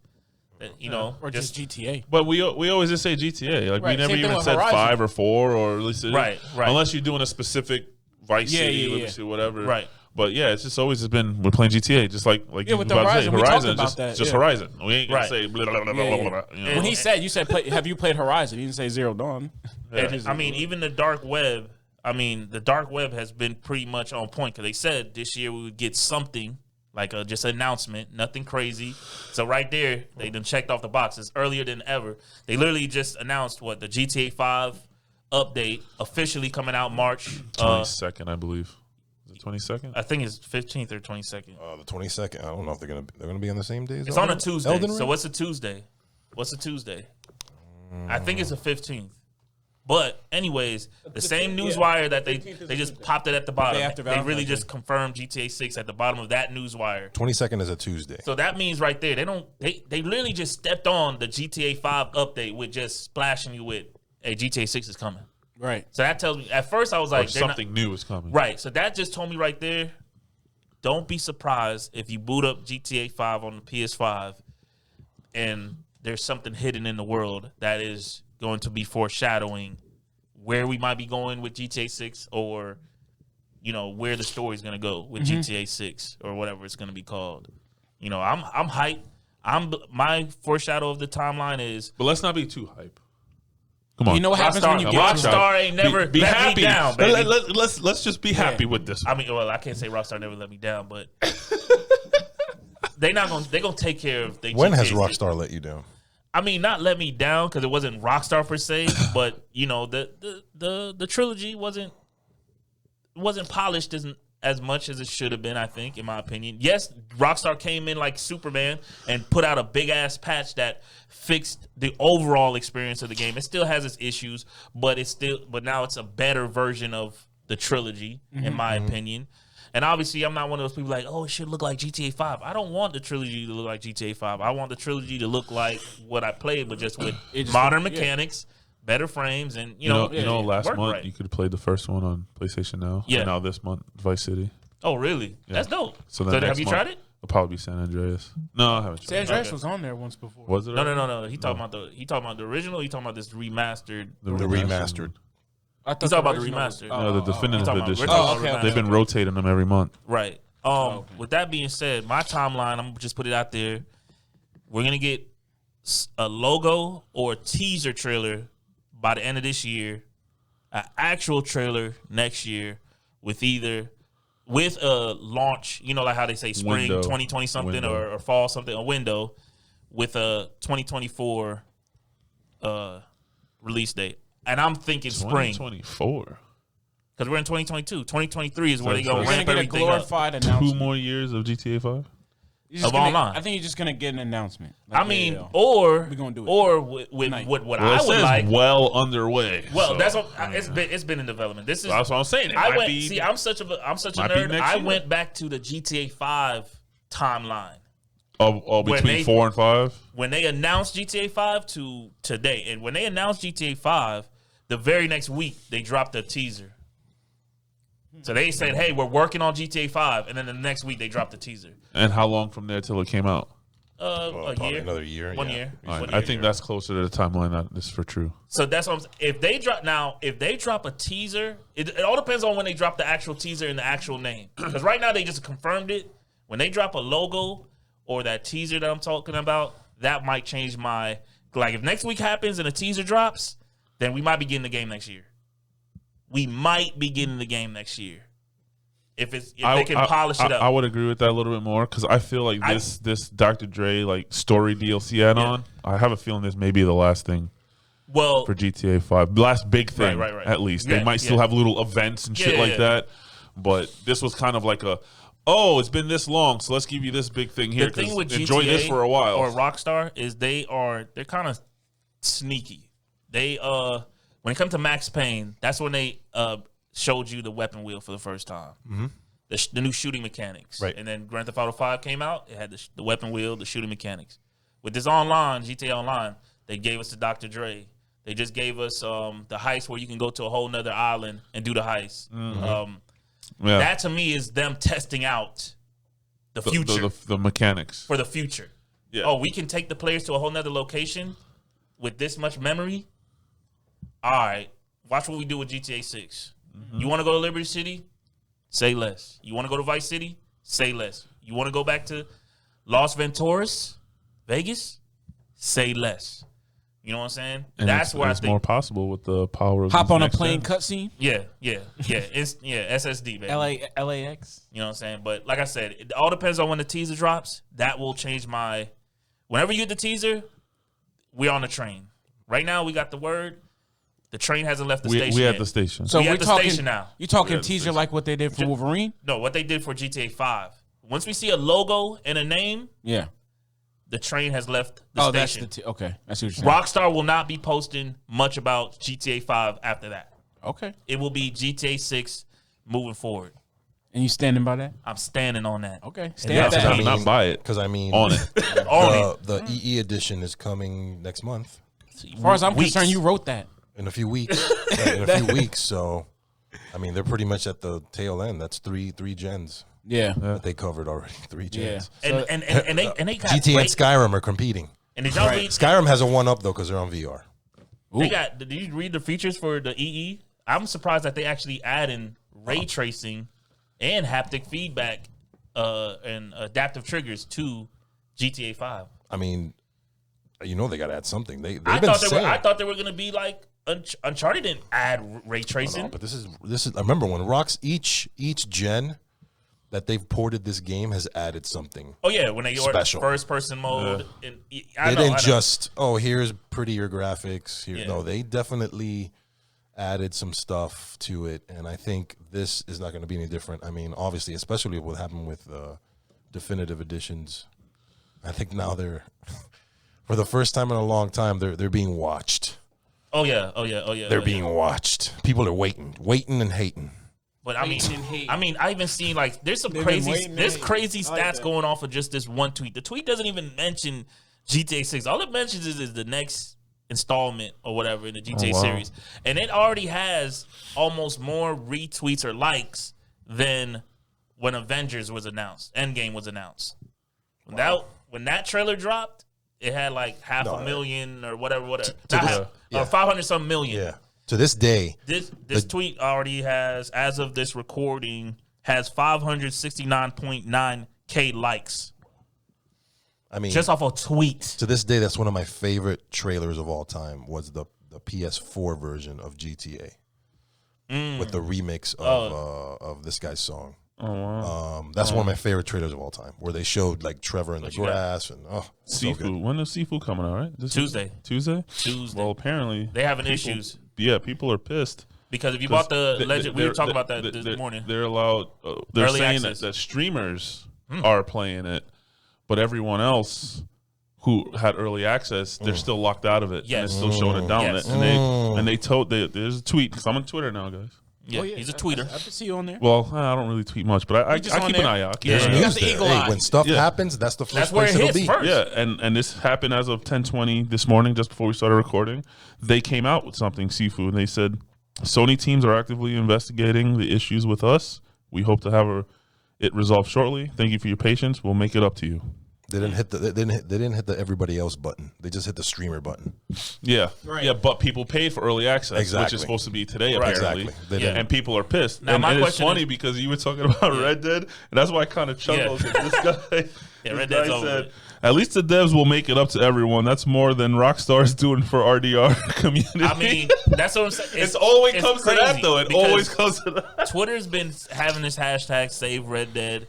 You know, or just GTA. But we always just say GTA. Like Right, we never same thing even with said Horizon. 5 or 4 or at least Right. Unless you're doing a specific Vice Yeah, City, yeah, Liberty yeah. City, whatever. Right. But yeah, it's just always has been we're playing GTA, just like Yeah, you with were about to say, Horizon, we talked Horizon, about just that, just yeah. Horizon. We ain't gonna Right. say blah, blah, blah, blah, Yeah, blah, yeah. blah, you know? When he said, you said, have you played Horizon? He didn't say Zero Dawn. And, I mean, even the dark web. I mean, the dark web has been pretty much on point because they said this year we would get something like just an announcement, nothing crazy. So right there, they done checked off the boxes earlier than ever. They literally just announced the GTA 5 update officially coming out March 22nd, I believe. Is it 22nd? I think it's 15th or 22nd. The 22nd. I don't know if they're gonna be on the same days. It's on a Tuesday. Elden So Ring? what's a Tuesday? I think it's a 15th. But anyways, the same newswire that they just popped it at the bottom. Day after They really Valentine's just confirmed GTA 6 at the bottom of that newswire. 22nd is a Tuesday. So that means right there, they literally just stepped on the GTA 5 update with just splashing you with, hey, GTA 6 is coming. Right. So that tells me, at first I was Or like, they're not- something new is coming. right. So that just told me right there, don't be surprised if you boot up GTA 5 on the PS5 and there's something hidden in the world that is going to be foreshadowing where we might be going with GTA 6 or, you know, where the story's going to go with GTA 6 or whatever it's going to be called. You know, I'm hyped. My foreshadow of the timeline is But let's not be too hype. Come on. You know what happens when you get Rockstar ain't never be let happy. me down, baby. Let's just be happy with this. I mean, well, I can't say Rockstar never let me down, but they're gonna take care of. When has GTA 6. Rockstar let you down? I mean, not let me down because it wasn't Rockstar per se, but you know, the trilogy wasn't polished as much as it should have been. I think, in my opinion, yes, Rockstar came in like Superman and put out a big ass patch that fixed the overall experience of the game. It still has its issues, but now it's a better version of the trilogy, in my opinion. And obviously, I'm not one of those people like, oh, it should look like GTA 5. I don't want the trilogy to look like GTA 5. I want the trilogy to look like what I played, but just with modern mechanics, better frames, and you know, last work month right. you could have played the first one on PlayStation Now. Yeah. And now this month, Vice City. Oh, really? Yeah. That's dope. So, So have you tried it? It'll probably be San Andreas. No, I haven't tried San it. Andreas was on there once before. Was it? No. He talking about the original. He talking about this remastered. The remastered. I thought He's talking about the original was- remastered. No, the definitive talking about- edition. we're talking about about They've been rotating them every month. Right. With that being said, my timeline, I'm gonna just put it out there. We're gonna get a logo or a teaser trailer by the end of this year, an actual trailer next year with a launch, you know, like how they say spring Window. 2020 something Window. or fall something, a window with a 2024 release date. And I'm thinking spring 2024. because we're in 2022. 2023 is where they So go We're gonna ramp get a everything up. glorified 2 announcement. more years of GTA 5? You're just of gonna- online. I think you're just gonna get an announcement. I Like, mean, yeah. or We gonna do it. or with Tonight. what Well, I it would says like. well underway. Well, so, that's what it's been in development. This is that's what I'm saying. It I might went. be- See, I'm such a might be nerd. next I year. went back to the GTA 5 timeline between they- 4 and 5. when they announced GTA 5 to today, and when they announced GTA 5, the very next week they dropped a teaser. So they said, "Hey, we're working on GTA 5," and then the next week they dropped the teaser. And how long from there till it came out? A Probably year, another year. 1 yeah. year. All right, 1 I year. think that's closer to the timeline that is for true. So that's what I'm saying. If they drop a teaser, it all depends on when they drop the actual teaser and the actual name. Because right now they just confirmed it. When they drop a logo or that teaser that I'm talking about, that might change my like. If next week happens and a teaser drops, then we might be getting the game next year. We might be getting the game next year. If they can polish it up. I would agree with that a little bit more because I feel like this Dr. Dre like story DLC add-on. I have a feeling this may be the last thing well, for GTA 5. The last big thing, Right. at least. Yeah, They might still yeah. have little events and shit Yeah, like yeah. that. But this was kind of like it's been this long, so let's give you this big thing here. the thing 'cause with enjoy GTA this for a while. or Rockstar is they're kind of sneaky. They when it comes to Max Payne, that's when they showed you the weapon wheel for the first time. the new shooting mechanics. Right. And then Grand Theft Auto 5 came out. It had the weapon wheel, the shooting mechanics. With this online, GTA Online, they gave us the Dr. Dre. They just gave us the heist where you can go to a whole nother island and do the heist. That to me is them testing out the future. The mechanics. For the future. Yeah. Oh, we can take the players to a whole nother location with this much memory. All right. Watch what we do with GTA 6. You want to go to Liberty City? Say less. You want to go to Vice City? Say less. You want to go back to Las Venturas, Vegas? Say less. You know what I'm saying? And that's where I it's think more possible with the power of Hop these on a next plane gen. cutscene. Yeah. It's SSD, baby. LAX. You know what I'm saying? But like I said, it all depends on when the teaser drops. That will change my. Whenever you get the teaser, we're on the train. Right now, we got the word. The train hasn't left the station. We yet. at the station. So We we're at the talking station now. You talking We're at the teaser station. like what they did for Wolverine? No, what they did for GTA 5. Once we see a logo and a name, Yeah. the train has left the station. That's okay. I see what you're saying. Rockstar will not be posting much about GTA 5 after that. Okay. It will be GTA 6 moving forward. And you standing by that? I'm standing on that. Okay. Yeah, Stand by that. not buy it. Because I mean, On it. the EE edition is coming next month As far as I'm concerned, you wrote that. in a few weeks. In a few weeks, so I mean, they're pretty much at the tail end. That's three gens Yeah. that they covered already. 3 gens. Yeah. And they got GTA great, and Skyrim are competing. and did y'all read? Skyrim has a one up though because they're on VR. They got. Did you read the features for the EE? I'm surprised that they actually add in ray tracing and haptic feedback and adaptive triggers to GTA 5. I mean, you know they got to add something. They've I been thought saying. I thought they were gonna be like Uncharted didn't add ray tracing. No, but this is. I remember when each gen that they've ported this game has added something. Oh yeah, when they ordered Special. first person mode. And They didn't just here's prettier graphics. Here, Yeah. no, they definitely added some stuff to it, and I think this is not going to be any different. I mean, obviously, especially what happened with definitive editions. I think now they're for the first time in a long time they're being watched. Oh yeah. They're being watched. People are waiting and hating. But I mean, I even seen like there's some They've crazy, been waiting, there's man. crazy I like stats that. going off of just this one tweet. The tweet doesn't even mention GTA 6. All it mentions is the next installment or whatever in the GTA series, and it already has almost more retweets or likes than when Avengers was announced, Endgame was announced. When that trailer dropped, it had like 500,000 or whatever. Not half, 500 some million. Yeah. To this day, This tweet already has, as of this recording, has 569.9K likes. I mean, Just off a tweet. to this day, that's one of my favorite trailers of all time. Was the PS4 version of GTA with the remix of this guy's song. That's one of my favorite trailers of all time, where they showed like Trevor in the grass and so good. Seafood. When is Seafood coming out, right? Tuesday. Tuesday? Tuesday. Well, apparently. They having issues. Yeah, people are pissed. Because if you bought the They- Legend, we were they're- talking about that they're- this morning. They're allowed. They're Early saying access. that streamers are playing it, but everyone else who had early access, they're still locked out of it. Yes. And it's still showing it down. Yes. And they told there's a tweet because I'm on Twitter now, guys. Yeah, he's a tweeter. I can see you on there. Well, I don't really tweet much, but I just keep on an there? eye out. I keep There's an eye You out. got the news eagle there. eye. Hey, when stuff Yeah. happens, that's the first That's where place it it'll hits be. first. Yeah, and this happened as of 10:20 this morning, just before we started recording. They came out with something, Seafood, and they said Sony teams are actively investigating the issues with us. We hope to have it resolved shortly. Thank you for your patience. We'll make it up to you. They didn't hit the everybody else button. They just hit the streamer button. Yeah, yeah, but people paid for early access, which Exactly. is supposed to be today, Right. apparently. Exactly. They Yeah. didn't. And people are pissed. Now, and my and it's question funny is- because you were talking about Red Dead, and that's why I kind of chuckled. Yeah. 'Cause this guy, Yeah, Red this Dead's guy over said, it. at least the devs will make it up to everyone. That's more than Rockstar's doing for RDR community. I mean, that's what I'm saying. It always it's comes to that, crazy though. It because always comes to that. Twitter's been having this hashtag Save Red Dead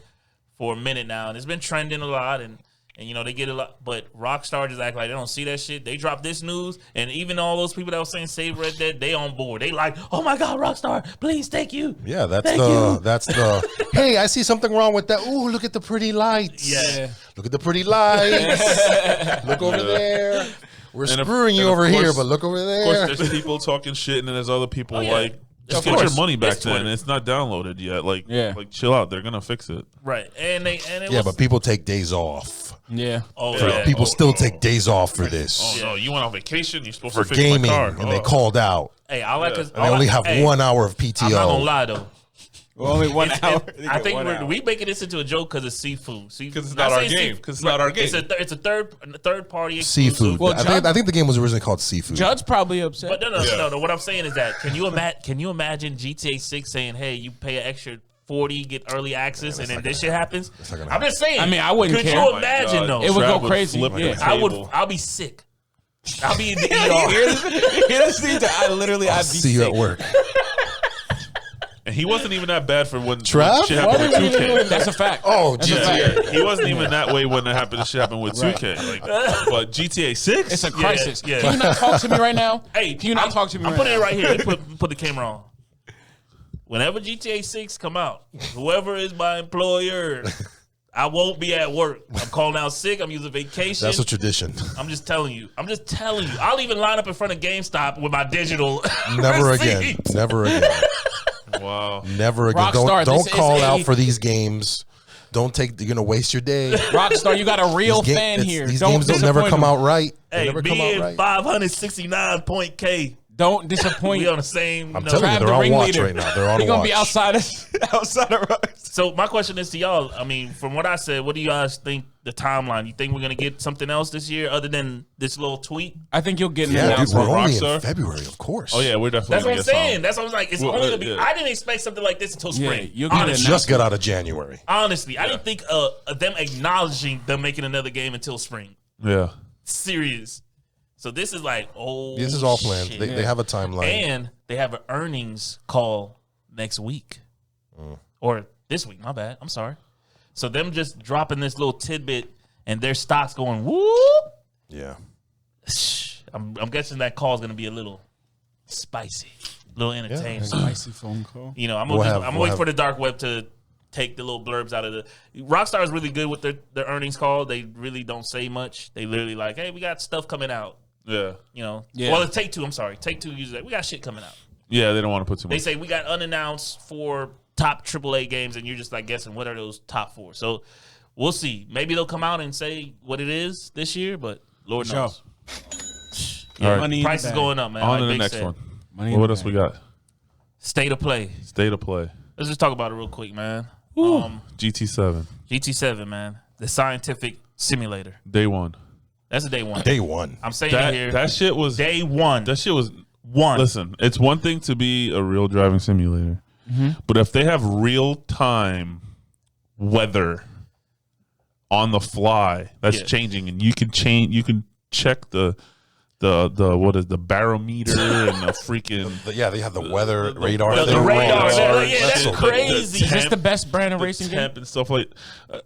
for a minute now, and it's been trending a lot, and you know they get a lot. But Rockstar just act like they don't see that shit. They drop this news, and even all those people that were saying Save Red Dead, they on board. They like, oh my god, Rockstar, please, thank you. Yeah, that's Thank you. that's the. Hey, I see something wrong with that. Ooh, look at the pretty lights. Yeah. Look at the pretty lights. Look over there. We're And of- screwing you and of over here, course- but look over Of course, there. there's people talking shit, and then there's other people Oh, yeah. like Just Of get your course. money back It's then. Twitter. It's not downloaded yet. Like, Yeah. like chill out. They're gonna fix it. Right, and it Yeah, was, but people take days off. Yeah. oh Yeah. yeah, People still no. take days off for this. Oh no, you went on vacation. You're supposed For to fix gaming, my car. and they called out. Hey, all I could. And they only have 1 hour of PTO. I'm not gonna lie though. Only 1 hour. I think we making this into a joke because it's seafood. Because it's not our game. Because it's not our game. It's a third party exclusive. Seafood. Well, I think the game was originally called Seafood. Jud's probably upset. But no. What I'm saying is that can you imagine GTA 6 saying, "Hey, you pay an extra 40, get early access, and then this shit happens"? not gonna I'm just saying. I mean, I wouldn't Could care. you Oh my imagine though? It would go Trav crazy. flip Yeah. the I would. table. I'll be sick. I'll be in the Hear ER. this? I'd be See you sick. at work. And he wasn't even that bad for when Trav? shit happened with 2K. That's a fact. Oh, That's a GTA. fact. Yeah, he wasn't even that way when it happened. Shit happened with 2K. Like, but GTA 6, It's a crisis. yeah. Can you not talk to me right now? Hey, Can you not talk to me I'm right putting now? it right here. Let me put the camera on. Whenever GTA 6 come out, whoever is my employer, I won't be at work. I'm calling out sick. I'm using vacation. That's a tradition. I'm just telling you. I'll even line up in front of GameStop with my digital. Never receipt. again. Never again. wow. Never again. Rockstar, Don't this is call a- out for these games. Don't take. You're gonna waste your day. Rockstar, you got a real These ga- fan it's- here. These games don't never disappoint come them. out right. They Hey, never me come out and right. 569 point K. Don't disappoint. We on the same. I'm note. telling you, Trav, they're the on watch ringleader. right now. They're on He's gonna watch. be outside of us. So my question is to y'all. I mean, from what I said, what do you guys think the timeline? You think we're gonna get something else this year other than this little tweet? I think you'll get an Yeah, dude, announcement. we're only in Rockstar? February, of course. Oh yeah, we're definitely. That's what I'm gonna get saying. some. That's what I was like. It's Well, only gonna be. yeah. I didn't expect something like this until spring. you'll get honestly, an Just got out of January. honestly, I didn't think them acknowledging them making another game until spring. Yeah. Serious. So this is like, This is all planned. shit. They have a timeline. And they have an earnings call next week. Or this week, my bad. I'm sorry. So them just dropping this little tidbit and their stocks going whoop. Yeah. I'm guessing that call is going to be a little spicy, a little entertaining. Spicy phone call. You know, I'm We'll gonna have- I'm we'll waiting have- for the dark web to take the little blurbs out of the. Rockstar is really good with their earnings call. They really don't say much. They literally like, hey, we got stuff coming out. Yeah. You know, Yeah. well, Take Two. I'm sorry, Take Two uses that. We got shit coming out. Yeah, they don't want to put too They much. say we got unannounced for top AAA games, and you're just like guessing what are those top four. So we'll see. Maybe they'll come out and say what it is this year, but Lord Sure. knows. All right. Money in Price the is bag. going up, man. On Like to the Big next said. one. Money Well, in what the else we bag. got? State of play. State of play. Let's just talk about it real quick, man. GT7. GT7, man, the scientific simulator. Day one. That's a day one. Day one. I'm saying it here. That shit was. Day one. That shit was. One. Listen, it's one thing to be a real driving simulator, but if they have real time weather on the fly, that's Yeah. changing, and you can change. You can check the what is the barometer and the freaking. Yeah, they have the weather radar. The thing. radar. Radar. Yeah, that's so crazy. Is this the best brand of the racing game? temp and stuff like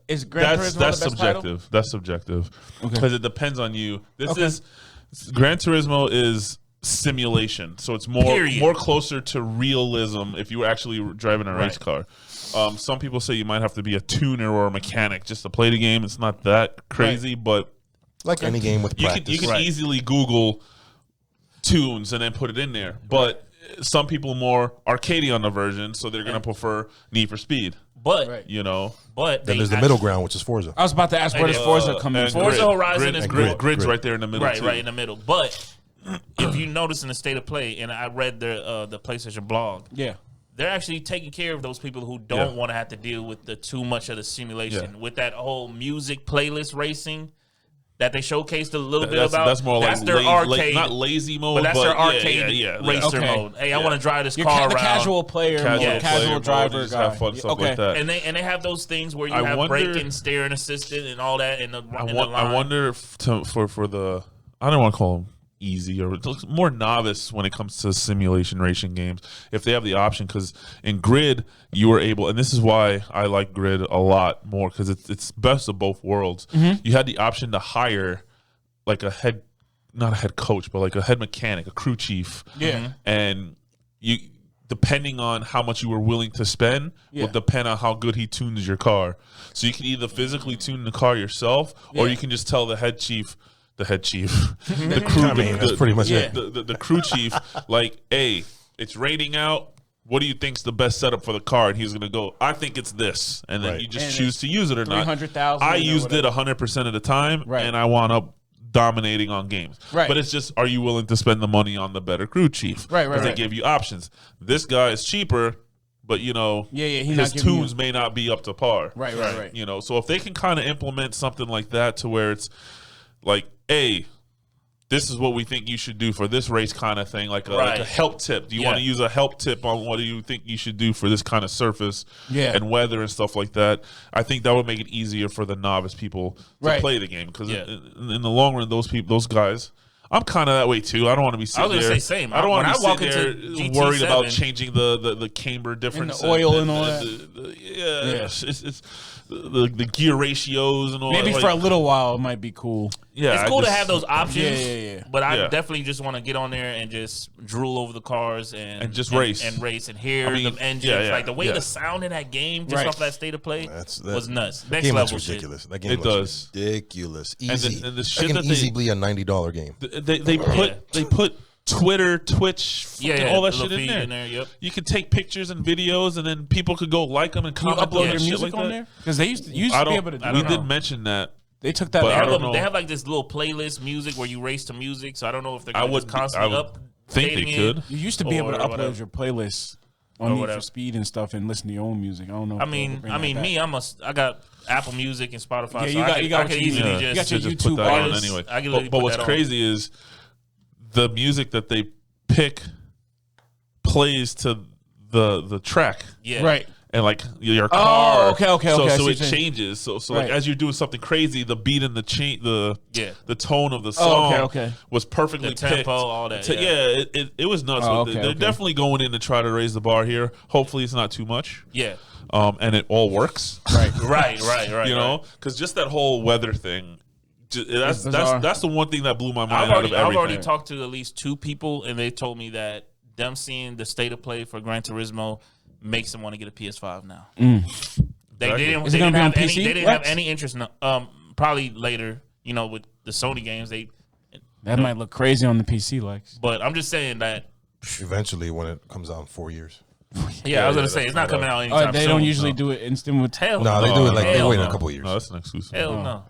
Is Gran that's Turismo that's the best title? subjective. That's subjective because it depends on you. This Okay. is Gran Turismo is simulation, so it's more Period. closer to realism if you were actually driving a race car. Some people say you might have to be a tuner or a mechanic just to play the game. It's not that crazy, but Like any game with you practice. can easily Google tunes and then put it in there. But some people more arcadey on the version, so they're gonna prefer Need for Speed. But You know, Then there's the middle ground, which is Forza. I was about to ask where does Forza come in. and Forza Grid. Horizon is Grid's Grid. right there in the middle. right, too. right in the middle. But if you notice in the state of play, and I read the PlayStation blog, Yeah. they're actually taking care of those people who don't Yeah. want to have to deal with the too much of the simulation Yeah. with that whole music playlist racing that they showcased a little bit That's, about. that's more that's like their arcade, not lazy mode, but that's their yeah, arcade yeah. racer Okay. mode. Hey, I want to drive this You're car the around. casual player, casual driver just guy. have fun stuff Okay. like that. And they have those things where you I have wonder- brake and steering assistant and all that in the, I, in the want, line. I wonder if for the I don't want to call them easy or more novice when it comes to simulation racing games if they have the option, because in Grid you were able, and this is why I like Grid a lot more, because it's best of both worlds. You had the option to hire like not a head coach, but like a head mechanic, a crew chief. Yeah. And you, depending on how much you were willing to spend, will depend on how good he tunes your car. So you can either physically tune the car yourself, or you can just tell the head chief, the crew, I mean, that's pretty much it. the crew chief, like, hey, it's raining out. what do you think's the best setup for the car? And he's going to go, I think it's this. And then Right. you just And choose to use it or not. 300,000 I or used it 100% of the time, Right. and I wound up dominating on games. Right. But it's just, are you willing to spend the money on the better crew chief? Right, right, Because they right. give you options. This guy is cheaper, but, you know, he's his not giving you- tunes may not be up to par. Right. You know, so if they can kind of implement something like that to where it's like, hey, this is what we think you should do for this race kind of thing, like a help tip. Do you want to use a help tip on what do you think you should do for this kind of surface and weather and stuff like that? I think that would make it easier for the novice people to play the game because in the long run, those guys, I'm kind of that way too. I don't want to be sitting there. I was gonna say same. I don't want to be walk sitting there into worried about GT7 changing the camber difference the oil and all that. It's the gear ratios and all Maybe that. for a little while it might be cool. Yeah, it's cool to have those options. Yeah. But I definitely just want to get on there and just drool over the cars and just race and hear the engines. Like the way the sound in that game, just off that state of play, was nuts. Next game level looks ridiculous. shit. That game It looks does. ridiculous. Easy. And the shit that that can they- easily be a $90 game. They put Twitter, Twitch, all that shit little in there. feed Yep. You could take pictures and videos, and then people could go like them and Can you comment upload on their shit music like on that. there? Because they used to be able to do We that. did mention that. They took that But I out. don't know. They have like this little playlist music where you race to music. So I don't know if they're going to just I constantly would think they updating could. it. You used to be able to or upload whatever. your playlists on Need whatever. for Speed and stuff and listen to your own music. I don't know. I mean, me, I got Apple Music and Spotify. Yeah, so you got- I you got could what you easily need. You got just your Just YouTube put that on artists. anyway. I can literally But put what's that on. crazy is the music that they pick plays to the track. Yeah. Right. And like your car, okay, I So see it what you're saying. changes. So like Right. as you're doing something crazy, the beat and the the tone of the Oh, song okay. was perfectly The tempo, picked. all that, It was nuts. Oh, They're okay. definitely going in to try to raise the bar here. Hopefully, it's not too much. Yeah. And it all works. Right. You know, because just that whole weather thing. That's the one thing that blew my mind out of I've everything. already talked to at least 2 people, and they told me that them seeing the state of play for Gran Turismo makes them want to get a PS5 now. They didn't. Is They it gonna didn't be on have any. PC, They didn't have Lex? any interest. Probably later. You know, with the Sony games, That might look crazy on the PC, Lex. But I'm just saying that. Eventually, when it comes out in 4 years. Yeah, I was gonna say it's not coming out Oh, anytime they soon. don't usually do it instant with Hell No, they do it like they Hell wait no. a couple of years. No, that's an exclusive. Hell no.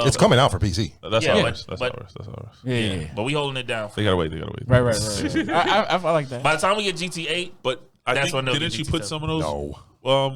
It's coming out for PC. That's Yeah, ours. That's but- ours. That's ours. Yeah. But we holding it down. They gotta wait. Right. I like that. By the time we get GT8, But I That's think when they'll didn't get you GT7. put some of those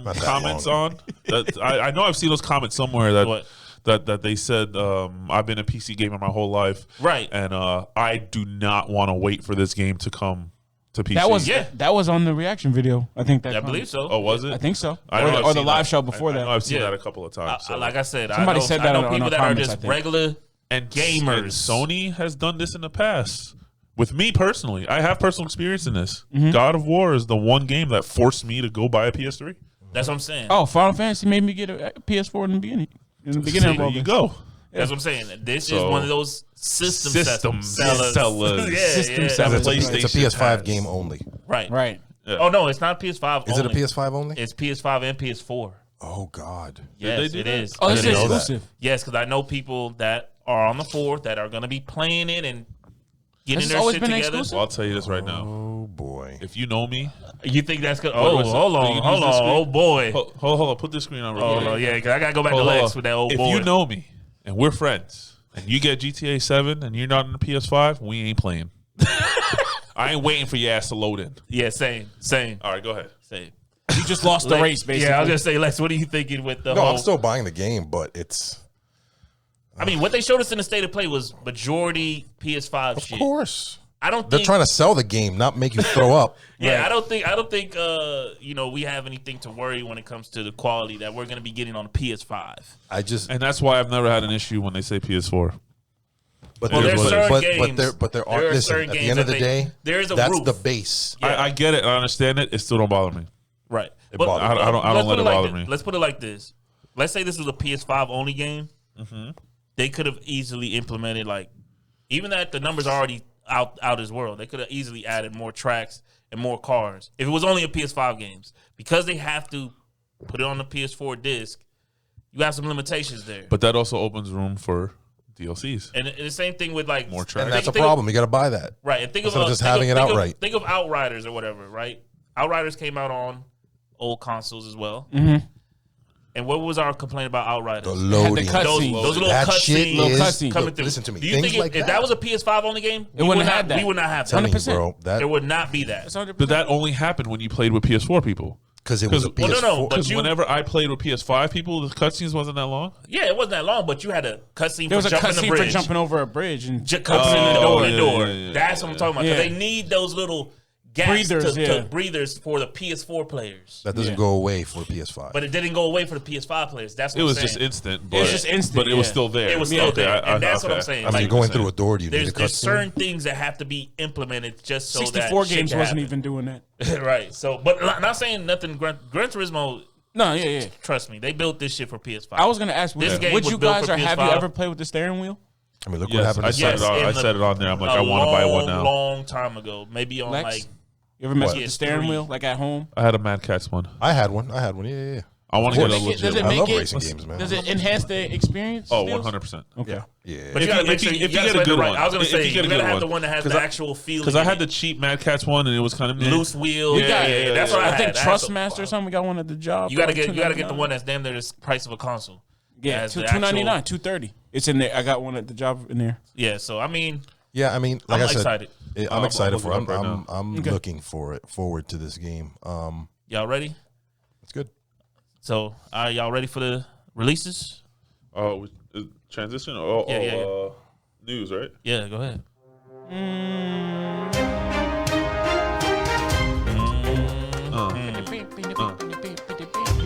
Not that comments long. on? That I know I've seen those comments somewhere that What? that they said I've been a PC gamer my whole life, Right. And I do not want to wait for this game to come to PC. That was on the reaction video. I think that. I believe so. Oh, was it? I think so. I know I've Or the seen live that. show before I know that. I've seen Yeah. that a couple of times. So. Like I said, Somebody said that I know on people the that are comments, I just think. regular and gamers. and Sony has done this in the past. With me personally, I have personal experience in this. Mm-hmm. God of War is the one game that forced me to go buy a PS3. That's what I'm saying. Oh, Final Fantasy made me get a PS4 in the beginning. Of There all you this. go. That's what I'm saying. This So- is one of those system sellers. sellers. System yeah. sellers. PlayStation It's a PS5 has. game only. Right. Right. Yeah. Oh no, it's not PS5. Is it a only. PS5 only? It's PS5 and PS4. Oh God. Yes, they do it that? is. Oh, this is didn't know that. exclusive. Yes, because I know people that are on the 4th that are going to be playing it and getting This has their always shit been together. exclusive? Well, I'll tell you this right now. Oh boy. If you know me, You think that's good? What Oh, was it? hold You on, can hold use this on. screen? Oh boy. hold on. Put this screen on. Real Oh quick. no, yeah, because I got to go back to Hold Lexx on. with that old if boy. you know me and we're friends and you get GTA 7 and you're not in the PS5, we ain't playing. I ain't waiting for your ass to load in. Yeah, same. All right, go ahead. Same. You just lost the Lex- race, basically. Yeah, I was going to say, Lex, what are you thinking with the No, whole... I'm still buying the game, but it's I mean, what they showed us in the state of play was majority PS5 of shit. course. I don't They're think... trying to sell the game, not make you throw up. Yeah, Right. I don't think we have anything to worry when it comes to the quality that we're going to be getting on the PS5. I just And that's why I've never had an issue when they say PS4. but Well, there's there's certain but games. there are There are listen, certain at the games end of that the they- day, there is a that's roof. the base. Yeah. I get it. I understand it. It still don't bother me. Right. bothers me. I don't let's let put it like bother this. me. Let's put it like this. Let's say this was a PS5 only game. Mm-hmm. They could have easily implemented even that the numbers are already out as world. They could have easily added more tracks and more cars if it was only a PS5 games. Because they have to put it on the PS4 disc, you have some limitations there. But that also opens room for DLCs. And the same thing with More tracks. And that's a think of- problem. You got to buy that. Right, and think Instead of of just having it outright. Think of Outriders or whatever, right? Outriders came out on old consoles as well. Mm-hmm. And what was our complaint about Outriders? The loading. cut Those scenes. little That cut shit scenes Little is. cutscene. coming Look, through. listen to me. Do you Things think like if that was a PS5 only game, It wouldn't would have that. we would not have Telling that. you, 100%. bro. There would not be that. But that only happened when you played with PS4 people. Because it was a Well, PS4. no, but Because you- whenever I played with PS5 people, the cutscenes wasn't that long. Yeah, it wasn't that long, but you had a cutscene There for was a jumping the cutscene for bridge. jumping over a bridge and Cutscene Oh, in the door. yeah. That's what I'm talking about. 'Cause Yeah. they need those little gaps Breathers, to yeah. breathers for the PS4 players. That doesn't Yeah. go away for PS5. But it didn't go away for the PS5 players. That's what It I'm was saying. just instant. It But, was just instant, but it was yeah. still there. It was still there, and that's what I'm saying. I mean, Like, you're going through a door. Do you need a There's cutscene? certain things that have to be implemented just so 64 that shit games can wasn't happen. even doing that. Right. So, but not saying nothing. Gran Turismo. No, yeah. Trust me, they built this shit for PS5. I was gonna ask, This game would was you built guys for or have you PS5. ever played with the steering wheel? I mean, look what Yes, happened I to said it on. in I the- said it on there. I'm like, a I want to buy one now. Long time ago, maybe on Lexx? like You ever mess What? with the steering PS3. wheel, like at home? I had a Mad Catz one. I had one. Yeah. I want to get a Does it- legit does it one. I make love it- racing games, man. Does it enhance the experience? Oh, still? 100%. Okay. Yeah. But you If gotta you- make if sure you- you if you gotta get a spend good it right. one. I was gonna If say you you get a gotta good have the one. one that has 'Cause the I- actual feel. Because I had the cheap Mad Catz one, and it was kind of loose wheel. We got it. That's what I I had. think I had Trustmaster or something. We got one at the job. You gotta for get the $2.99. one that's damn near the price of a console. Yeah, As the $2.99, actual- $2.30. It's in there. I got one at the job in there. Yeah, so I mean, Yeah, I mean, like I'm I said, excited. I'm excited I'm for it. looking up right I'm Okay. looking forward to this game. Y'all ready? It's good. So are y'all ready for the releases? Oh, transition? Oh, Yeah. News, right? Yeah, go ahead.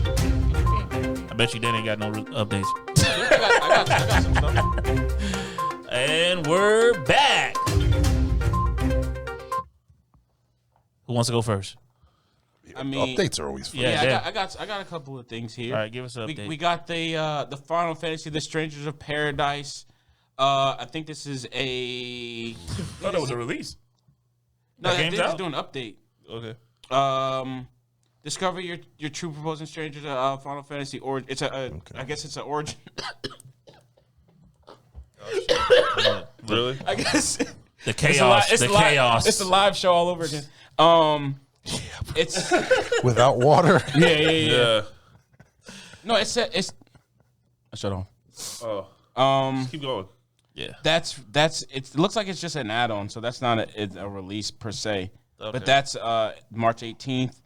I bet you Dan ain't got no updates. I got some stuff. And we're back. Who wants to go first? I mean, Updates are always fun. Yeah. yeah, I got a couple of things here. All right, give us an update. We got the Final Fantasy, the Strangers of Paradise. I think this is a thought that was a release. no. That game's They're just out? doing an update. Okay. Discover your true proposing strangers. Final Fantasy or it's a. I guess it's an origin. Really? I guess The chaos. It's The a live, chaos. It's a live show all over again. It's Without water. yeah. Yeah. No, it's. Shut on. Oh, keep going. Yeah. That's it looks like it's just an add-on, so that's not a release per se. Okay. But that's March 18th.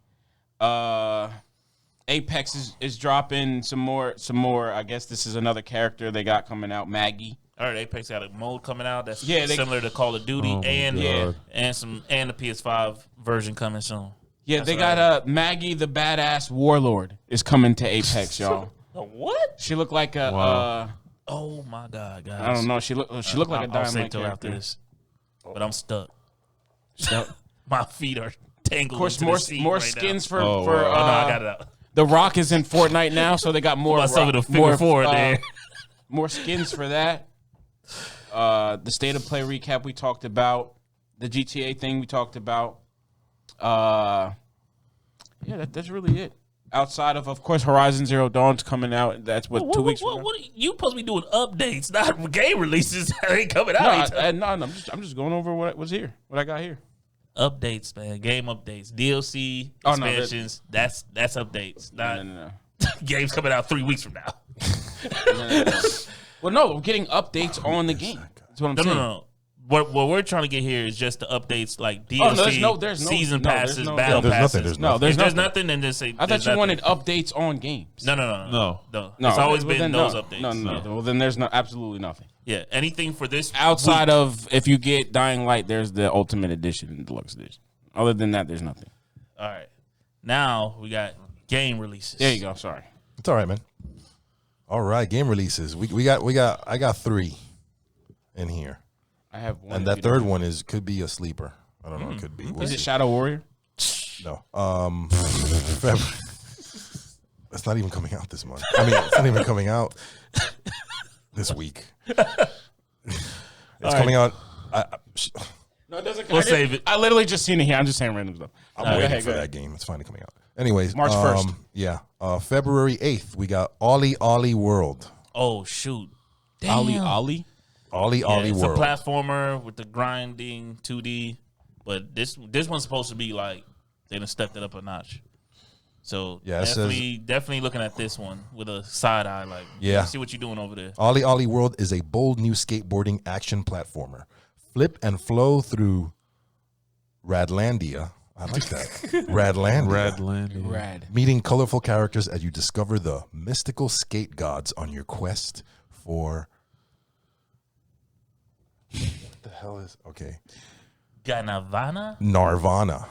Apex is dropping some more. I guess this is another character they got coming out, Maggie. All right, Apex got a mode coming out that's Yeah, they- similar to Call of Duty Oh my and God. and the PS5 version coming soon. Yeah, That's they what got Maggie the badass warlord is coming to Apex, y'all. What? She looked like a Wow. Oh my God, guys! I don't know. She looked like a I'll Dynamite say till after character. this, but I'm stuck. Of My feet are tangled. course, into more the seat more right skins now. for Oh, for. wow. Oh no, I got it out. The Rock is in Fortnite now, so they got more Myself with a figure four there. more skins for that. The state of play recap we talked about, the GTA thing we talked about. Yeah, that's really it. Outside of course, Horizon Zero Dawn's coming out. That's what 2 weeks from now. What you supposed to be doing updates, not game releases that ain't coming out. No, I'm just going over what was here, what I got here. Updates, man. Game updates, DLC Oh, no, expansions. That's updates. Not No. games coming out 3 weeks from now. Well, no, we're getting updates on the game. That's what I'm saying. No. What we're trying to get here is just the updates like DLC, Oh, no, there's no season no, there's passes, no- battle There's passes. nothing. There's No, nothing. there's If there's nothing. nothing, then just say. I thought there's you nothing. wanted updates on games. No. No, It's always well, been then those no. updates. No. Well, then there's absolutely nothing. Yeah, anything for this Outside week. of if you get Dying Light, there's the Ultimate Edition and Deluxe Edition. Other than that, there's nothing. All right, now we got game releases. There you go. Sorry. It's all right, man. All right, game releases. I got 3 in here, I have one. and if that you third don't- one could be a sleeper. I don't know. It could be. We'll Is it see. Shadow Warrior? No. It's not even coming out this month. I mean, it's not even coming out this week. It's coming out. No, it doesn't. We'll save it. I literally just seen it here. I'm just saying random stuff. I'm Go waiting ahead, for go that ahead. game. It's finally coming out. Anyways, March 1st. Yeah. February 8th, we got Ollie Ollie World. Oh shoot, Ollie Damn. Ollie. Ollie Yeah, Ollie it's World. a platformer with the grinding 2D, but this one's supposed to be like They done stepped it up a notch. So Yeah, it definitely looking at this one with a side eye. Like, Yeah. see what you're doing over there. Ollie Ollie World is a bold new skateboarding action platformer. Flip and flow through Radlandia. I like that. Radlandia. Rad. Meeting colorful characters as you discover the mystical skate gods on your quest for. What the hell is. Okay. Ganavana? Narvana.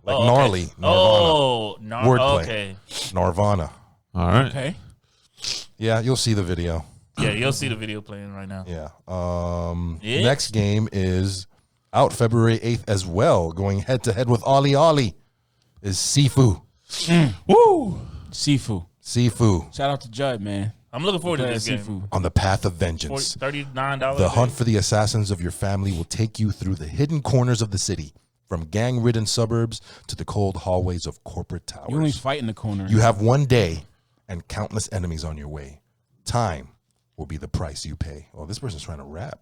Like Oh, okay. gnarly. Narvana. Oh, Wordplay. okay. Narvana. All right. Okay. Yeah, you'll see the video. Yeah, you'll see the video playing right now. Yeah. Yeah. Next game is out February 8th as well, going head to head with Ollie Ollie, is Sifu. Woo! Sifu. Sifu Shout out to Judd, man. I'm looking forward to Glad this game. Sifu. on the path of vengeance. $39. The hunt for the assassins of your family will take you through the hidden corners of the city, from gang-ridden suburbs to the cold hallways of corporate towers. You only fight in the corner. You have one day and countless enemies on your way. Time will be the price you pay. Oh, this person's trying to rap.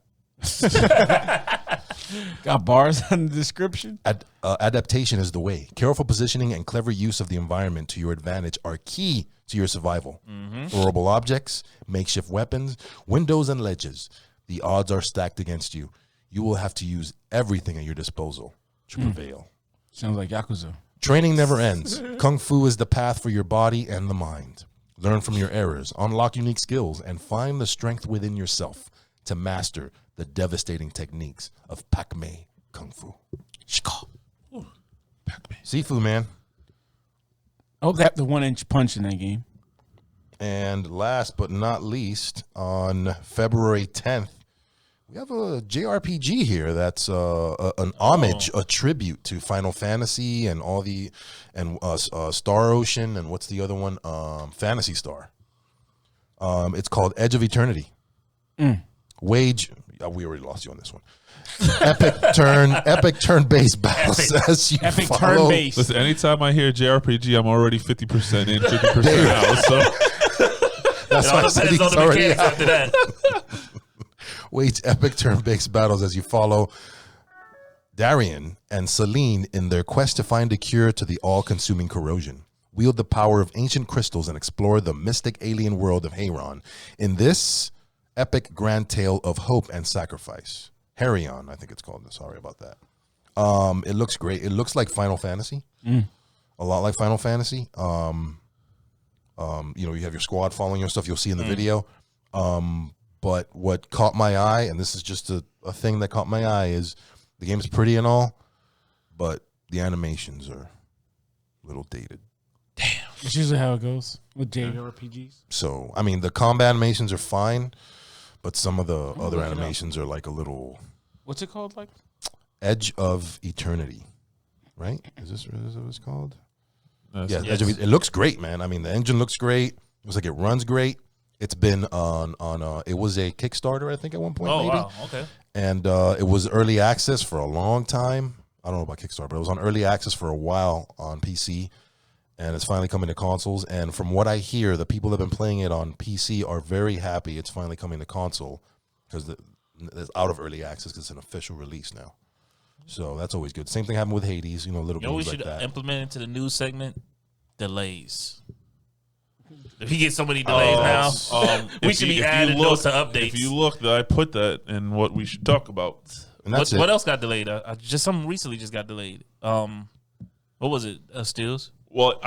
Got bars on the description. Adaptation is the way. Careful positioning and clever use of the environment to your advantage are key to your survival. Throwable objects, makeshift weapons, windows, and ledges. The odds are stacked against you. You will have to use everything at your disposal to prevail. Sounds like Yakuza. Training never ends. Kung Fu is the path for your body and the mind. Learn from your errors, unlock unique skills, and find the strength within yourself to master the devastating techniques of Pac-Man Kung Fu. Sifu, man. I hope they have the 1-inch punch in that game. And last but not least, on February 10th, we have a JRPG here that's an homage, a tribute to Final Fantasy and all the Star Ocean and what's the other one? Phantasy Star. It's called Edge of Eternity. Wage. We already lost you on this one. Epic turn-based battles as you Epic follow. turn-based. Listen, anytime I hear JRPG, I'm already 50% in, 50% out. So That's why I said he's on the already mechanics out. after that. Wage epic turn-based battles as you follow Darian and Celine in their quest to find a cure to the all-consuming corrosion. Wield the power of ancient crystals and explore the mystic alien world of Hayron in this epic grand tale of hope and sacrifice. Harion, I think it's called. Sorry about that. It looks great. It looks like Final Fantasy. A lot like Final Fantasy. You know, you have your squad following your stuff. You'll see in the video. But what caught my eye, and this is just a thing that caught my eye, is the game's pretty and all, but the animations are a little dated. It's usually how it goes with JRPGs. So, I mean, the combat animations are fine, but some of the other animations are like a little What's it called? Like Edge of Eternity, right? Is what it's called? Yes. Yeah, Edge of, it looks great, man. I mean, the engine looks great. It looks like it runs great. It's been on it was a Kickstarter, I think, at one point. Oh, maybe. wow. Okay. And it was early access for a long time. I don't know about Kickstarter, but it was on early access for a while on PC, and it's finally coming to consoles. And from what I hear, the people that have been playing it on PC are very happy it's finally coming to console because it's out of early access because it's an official release now. So that's always good. Same thing happened with Hades, you know, little You know, we games like should that. implement into the news segment delays. If he gets so many delays now, we should be adding those to updates. If you look, I put that in what we should talk about. And that's what it. else got delayed? Something recently just got delayed. What was it? Steels? Well,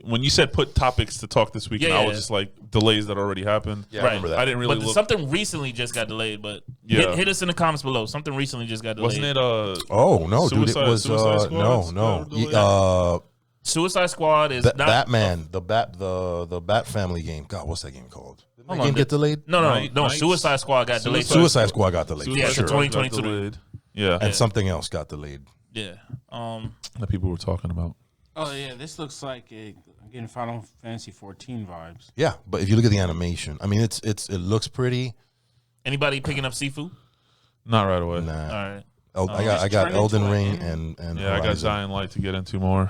when you said put topics to talk this week, Yeah, I yeah. was just like delays that already happened. Yeah, I remember that. I didn't really But look. something recently just got delayed. But Yeah. hit us in the comments below. Something recently just got delayed. Wasn't it? Oh no, dude! It Suicide- was Suicide Squad? no. Suicide Squad is not Batman, the Bat Family game. God, what's that game called? Did that Hold on, game get delayed? No, Nights? Suicide Squad got delayed. Suicide Squad got delayed. Yeah, for sure. to 2022. got delayed. Yeah, And something else got delayed. Yeah. that people were talking about. Oh yeah, this looks like I'm getting Final Fantasy 14 vibes. Yeah, but if you look at the animation, I mean, it looks pretty. Anybody picking up Sifu? Not right away. Nah, All right. I got turn Elden into Ring it, and Yeah, I got Horizon. Dying Light to get into more.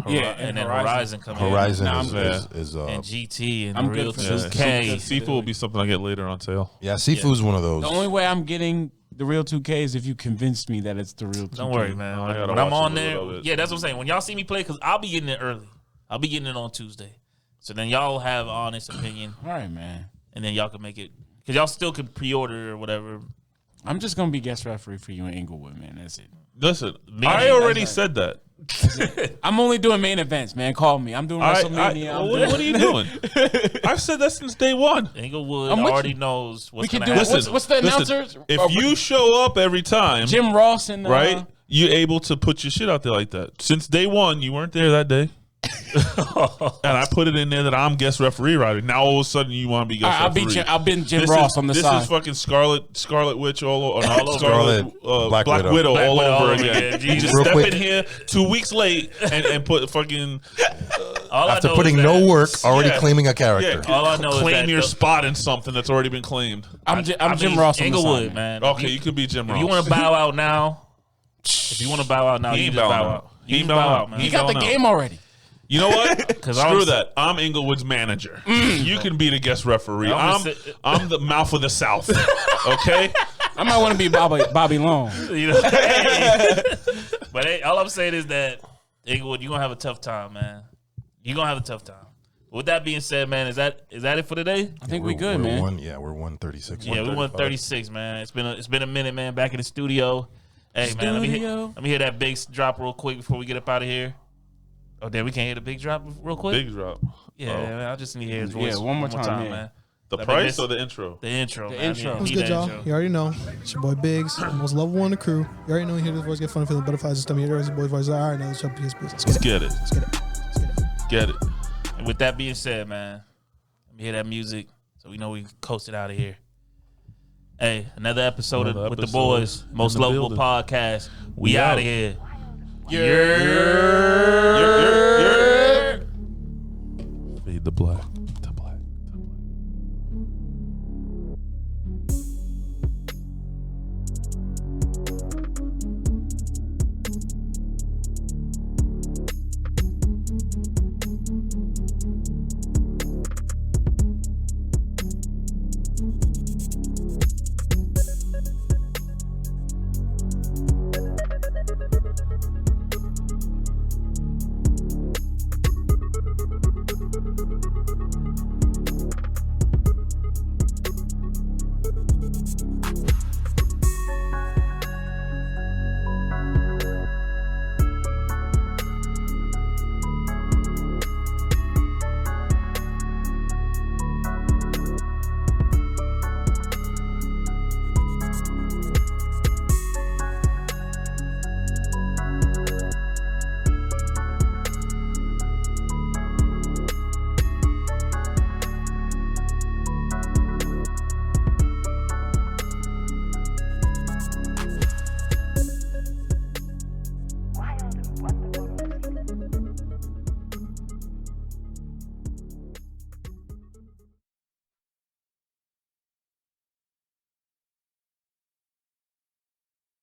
And then Horizon coming in. Horizon Nah, is And GT and I'm Real good for Yeah, this. 2K. Seafood will be something I get later on sale. yeah, Sifu's one of those. The only way I'm getting the real 2K is if you convinced me that it's the real 2K. Don't worry, man. I gotta When I'm watch on a there, little bit. yeah, that's what I'm saying. When y'all see me play, because I'll be getting it early. I'll be getting it on Tuesday. So then y'all have an honest opinion, All right, man. and then y'all can make it. Because y'all still can pre-order or whatever. I'm just gonna be guest referee for you in Inglewood, man. That's it. Listen, Me- I already said that. I'm only doing main events, man. Call me. I'm doing WrestleMania. I'm doing- What are you doing? I've said that since day one. Inglewood I'm with already you. knows what's We can going to do. happen. What's the announcers? If you show up every time, Jim Ross and right, you able to put your shit out there like that. Since day one, you weren't there that day. And I put it in there that I'm guest referee right. Now all of a sudden you want to be guest referee. I'll be Jim Ross on the this side. is fucking Scarlet Witch all over. Scarlet, Black Widow Black all Widow over all again. over again. You just Real step quick. in here 2 weeks late and put fucking All I After know putting is no that- work, already Yeah. claiming a character. All I know is claim that your the- spot in something that's already been claimed. I'm I Jim mean, Ross on Inglewood, the side, man. man. Okay, you could be Jim Ross. If you want to bow out now, if you want to bow out now, He you ain't just bow bowing out. out. You He just ain't bow bowing out, out. man. He got the Going out. game already. You know what? 'Cause Screw I'm- that. I'm Inglewood's manager. You can be the guest referee. I'm I'm gonna sit- I'm the mouth of the South. Okay? I might want to be Bobby Long. You know, hey. But hey, all I'm saying is that Inglewood, you're gonna have a tough time, man. You're gonna have a tough time. With that being said, man, is that it for today? I think we We're- good, we're man. We're 136. Yeah, we won 36, man. It's been a minute, man. Back in the studio. Hey, man, let me hear that big drop real quick before we get up out of here. Oh, damn, we can't hear the big drop real quick. Big drop. Yeah, Oh. man, I just need to hear his voice. one more time, yeah. man. The Let me price miss- or the intro? The intro. The man. intro. I What's need good, that y'all? intro. You already know. It's your boy Biggs, the most lovable one in the crew. You already know you hear this voice, get fun, feeling butterflies and stomach. You hear this boy's voice. All right, now let's jump to his business. Let's get it. Let's get it. Let's get it. Get it. And with that being said, man, let me hear that music so we know we can coast it out of here. Hey, another episode Another with the episode boys, in most the lovable building. podcast. We We out out. of here. Fade the black.